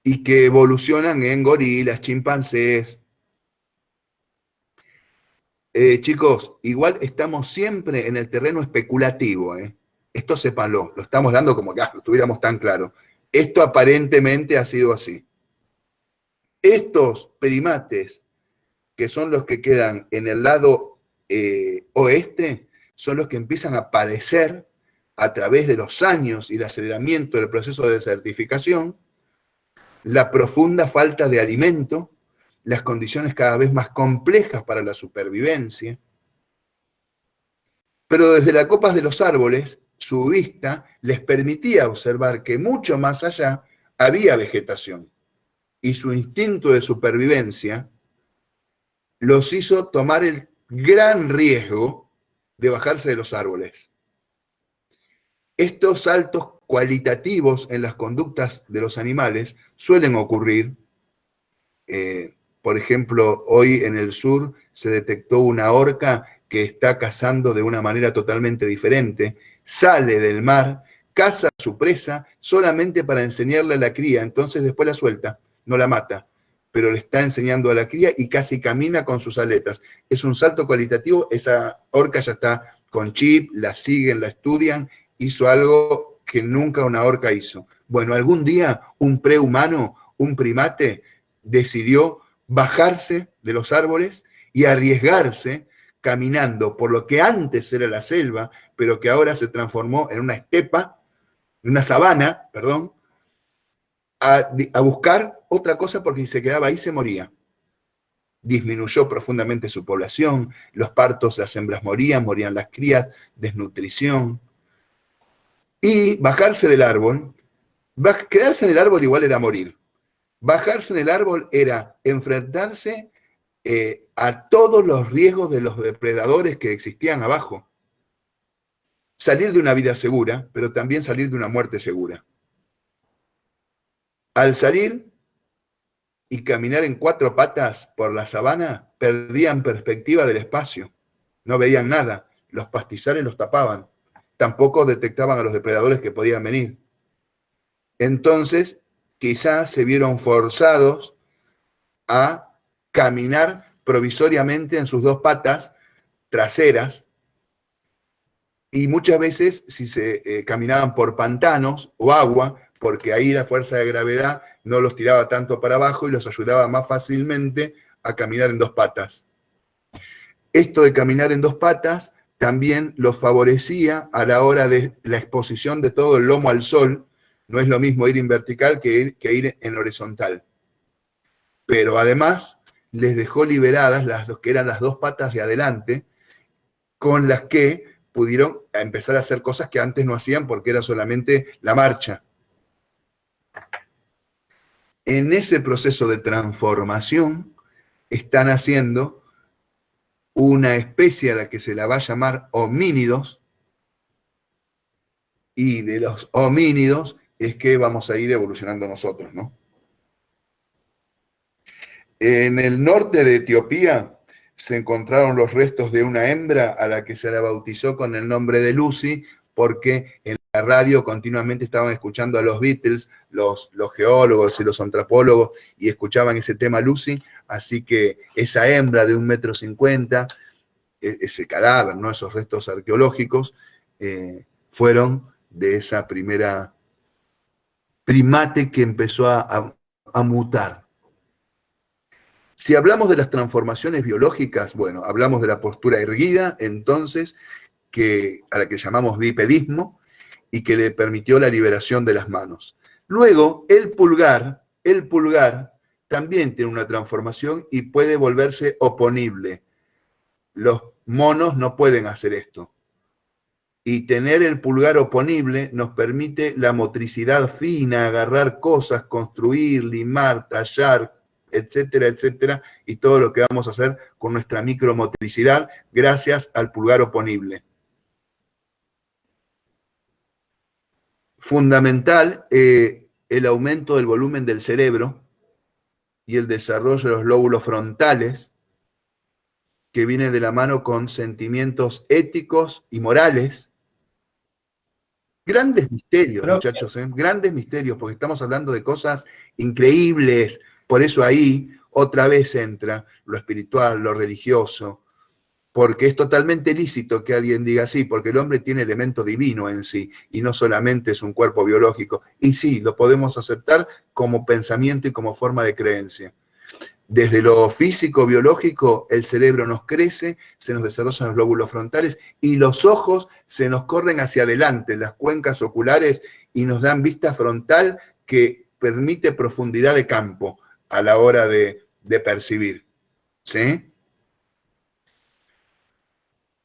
y que evolucionan en gorilas, chimpancés. Chicos, igual estamos siempre en el terreno especulativo, ¿eh? Esto sépanlo, lo estamos dando como que lo tuviéramos tan claro. Esto aparentemente ha sido así. Estos primates, que son los que quedan en el lado oeste, son los que empiezan a aparecer a través de los años y el aceleramiento del proceso de desertificación, la profunda falta de alimento, las condiciones cada vez más complejas para la supervivencia. Pero desde las copas de los árboles, su vista les permitía observar que mucho más allá había vegetación. Y su instinto de supervivencia los hizo tomar el gran riesgo de bajarse de los árboles. Estos saltos cualitativos en las conductas de los animales suelen ocurrir. Por ejemplo, hoy en el sur se detectó una orca que está cazando de una manera totalmente diferente, sale del mar, caza a su presa solamente para enseñarle a la cría, entonces después la suelta, no la mata, pero le está enseñando a la cría y casi camina con sus aletas. Es un salto cualitativo, esa orca ya está con chip, la siguen, la estudian, hizo algo que nunca una orca hizo. Bueno, algún día un prehumano, un primate, decidió bajarse de los árboles y arriesgarse caminando por lo que antes era la selva, pero que ahora se transformó en una estepa, en una sabana, perdón, a buscar otra cosa porque si se quedaba ahí se moría. Disminuyó profundamente su población, los partos, las hembras morían las crías, desnutrición. Y bajarse del árbol, quedarse en el árbol igual era morir. Bajarse en el árbol era enfrentarse a todos los riesgos de los depredadores que existían abajo. Salir de una vida segura, pero también salir de una muerte segura. Al salir y caminar en 4 patas por la sabana, perdían perspectiva del espacio. No veían nada, los pastizales los tapaban. Tampoco detectaban a los depredadores que podían venir. Entonces, quizás se vieron forzados a caminar provisoriamente en sus 2 patas traseras, y muchas veces si se caminaban por pantanos o agua, porque ahí la fuerza de gravedad no los tiraba tanto para abajo y los ayudaba más fácilmente a caminar en 2 patas. Esto de caminar en 2 patas también los favorecía a la hora de la exposición de todo el lomo al sol. No es lo mismo ir en vertical que ir en horizontal. Pero además les dejó liberadas las que eran las 2 patas de adelante, con las que pudieron empezar a hacer cosas que antes no hacían porque era solamente la marcha. En ese proceso de transformación están haciendo una especie a la que se la va a llamar homínidos, y de los homínidos es que vamos a ir evolucionando nosotros, ¿no? En el norte de Etiopía se encontraron los restos de una hembra a la que se la bautizó con el nombre de Lucy, porque en la radio continuamente estaban escuchando a los Beatles, los geólogos y los antropólogos, y escuchaban ese tema Lucy, así que esa hembra de 1,50 m, ese cadáver, ¿no? Esos restos arqueológicos, fueron de esa primera primate que empezó a mutar. Si hablamos de las transformaciones biológicas, bueno, hablamos de la postura erguida, entonces, a la que llamamos bipedismo, y que le permitió la liberación de las manos. Luego, el pulgar también tiene una transformación y puede volverse oponible. Los monos no pueden hacer esto. Y tener el pulgar oponible nos permite la motricidad fina, agarrar cosas, construir, limar, tallar, etcétera, etcétera, y todo lo que vamos a hacer con nuestra micromotricidad gracias al pulgar oponible. Fundamental el aumento del volumen del cerebro y el desarrollo de los lóbulos frontales, que viene de la mano con sentimientos éticos y morales. Grandes misterios, muchachos, grandes misterios, porque estamos hablando de cosas increíbles. Por eso ahí otra vez entra lo espiritual, lo religioso, porque es totalmente lícito que alguien diga sí, porque el hombre tiene elemento divino en sí, y no solamente es un cuerpo biológico. Y sí, lo podemos aceptar como pensamiento y como forma de creencia. Desde lo físico, biológico, el cerebro nos crece, se nos desarrollan los lóbulos frontales y los ojos se nos corren hacia adelante, las cuencas oculares, y nos dan vista frontal que permite profundidad de campo a la hora de percibir. ¿Sí?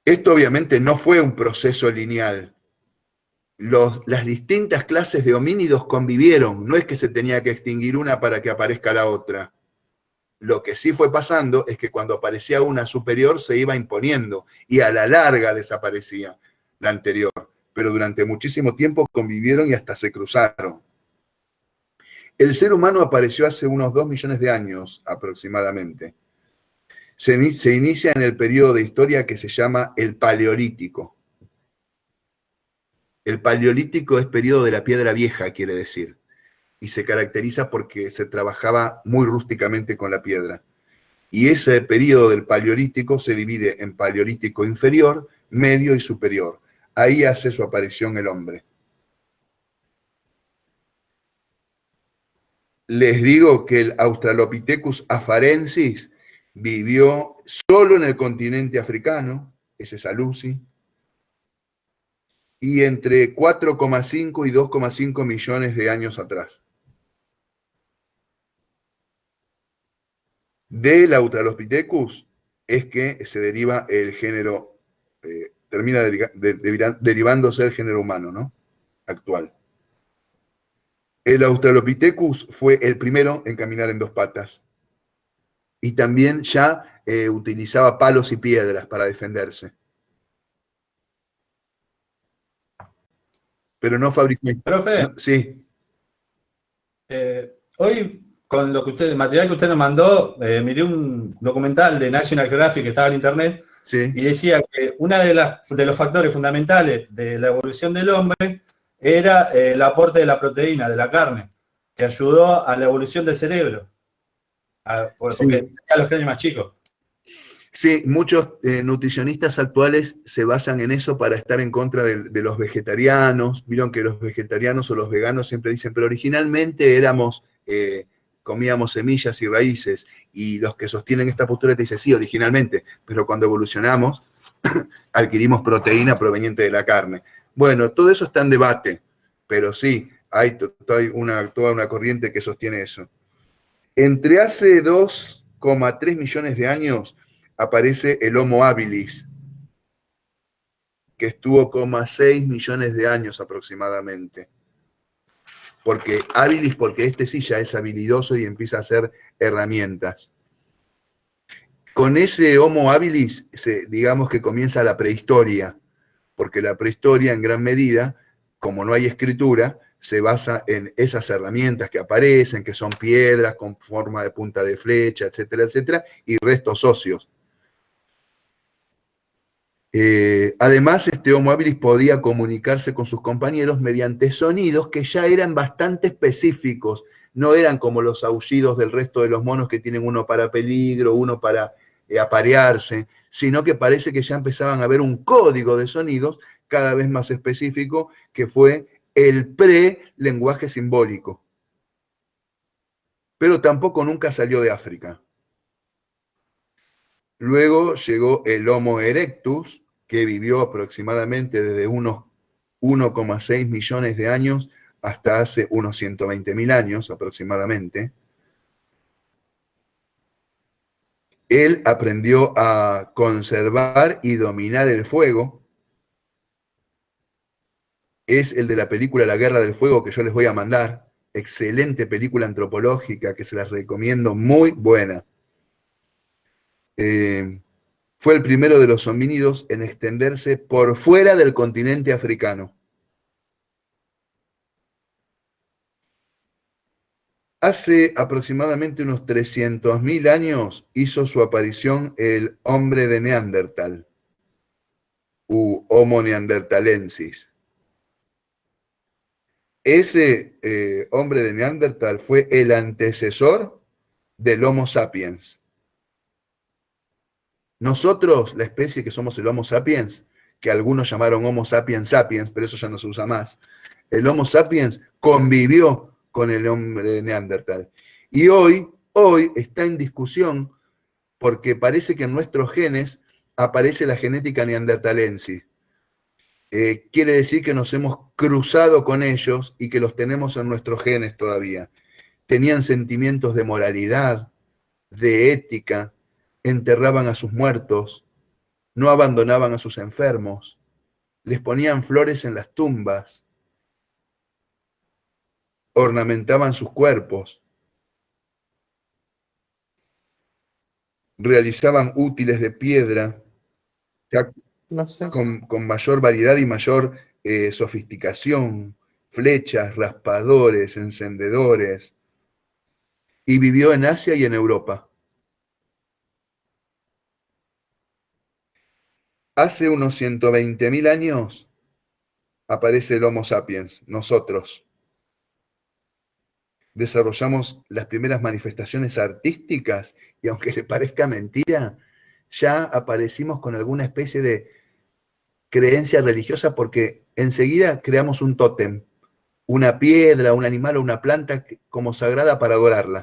Esto obviamente no fue un proceso lineal. Las distintas clases de homínidos convivieron, no es que se tenía que extinguir una para que aparezca la otra. Lo que sí fue pasando es que cuando aparecía una superior se iba imponiendo y a la larga desaparecía la anterior. Pero durante muchísimo tiempo convivieron y hasta se cruzaron. El ser humano apareció hace unos 2 millones de años aproximadamente. Se inicia en el periodo de historia que se llama el Paleolítico. El Paleolítico es periodo de la piedra vieja, quiere decir, y se caracteriza porque se trabajaba muy rústicamente con la piedra. Y ese periodo del Paleolítico se divide en Paleolítico inferior, medio y superior. Ahí hace su aparición el hombre. Les digo que el Australopithecus afarensis vivió solo en el continente africano, ese es Alusi, y entre 4,5 y 2,5 millones de años atrás. Del Australopithecus es que se deriva el género, termina derivándose el género humano, ¿no? Actual. El Australopithecus fue el primero en caminar en 2 patas. Y también ya utilizaba palos y piedras para defenderse. Pero no fabricó. Profe, No, sí. Hoy, con el material que usted nos mandó, miré un documental de National Geographic que estaba en internet, Sí. y decía que uno de los factores fundamentales de la evolución del hombre era el aporte de la proteína, de la carne, que ayudó a la evolución del cerebro, porque tenía los cráneos más chicos. Sí, muchos nutricionistas actuales se basan en eso para estar en contra de los vegetarianos. Vieron que los vegetarianos o los veganos siempre dicen, pero originalmente comíamos semillas y raíces, y los que sostienen esta postura te dicen, sí, originalmente, pero cuando evolucionamos adquirimos proteína proveniente de la carne. Bueno, todo eso está en debate, pero sí, hay toda una corriente que sostiene eso. Entre hace 2,3 millones de años aparece el Homo habilis, que estuvo 6 millones de años aproximadamente. Porque este sí ya es habilidoso y empieza a hacer herramientas. Con ese Homo habilis, digamos que comienza la prehistoria, porque la prehistoria en gran medida, como no hay escritura, se basa en esas herramientas que aparecen, que son piedras con forma de punta de flecha, etcétera, etcétera, y restos óseos. Además, este Homo habilis podía comunicarse con sus compañeros mediante sonidos que ya eran bastante específicos, no eran como los aullidos del resto de los monos que tienen uno para peligro, uno para aparearse, sino que parece que ya empezaban a haber un código de sonidos cada vez más específico, que fue el pre-lenguaje simbólico. Pero tampoco nunca salió de África. Luego llegó el Homo erectus, que vivió aproximadamente desde unos 1,6 millones de años hasta hace unos 120.000 años aproximadamente. Él aprendió a conservar y dominar el fuego, es el de la película La Guerra del Fuego, que yo les voy a mandar. Excelente película antropológica que se las recomiendo, muy buena. Fue el primero de los homínidos en extenderse por fuera del continente africano. Hace aproximadamente unos 300.000 años hizo su aparición el hombre de Neandertal, u Homo neanderthalensis. Ese hombre de Neandertal fue el antecesor del Homo sapiens. Nosotros, la especie que somos el Homo sapiens, que algunos llamaron Homo sapiens sapiens, pero eso ya no se usa más, el Homo sapiens convivió con el hombre de Neandertal. Y hoy está en discusión porque parece que en nuestros genes aparece la genética neandertalensis. Quiere decir que nos hemos cruzado con ellos y que los tenemos en nuestros genes todavía. Tenían sentimientos de moralidad, de ética, enterraban a sus muertos, no abandonaban a sus enfermos, les ponían flores en las tumbas, ornamentaban sus cuerpos, realizaban útiles de piedra, No sé. con mayor variedad y mayor sofisticación, flechas, raspadores, encendedores, y vivió en Asia y en Europa. Hace unos 120.000 años aparece el Homo sapiens, nosotros. Desarrollamos las primeras manifestaciones artísticas y aunque le parezca mentira, ya aparecimos con alguna especie de creencia religiosa porque enseguida creamos un tótem, una piedra, un animal o una planta como sagrada para adorarla.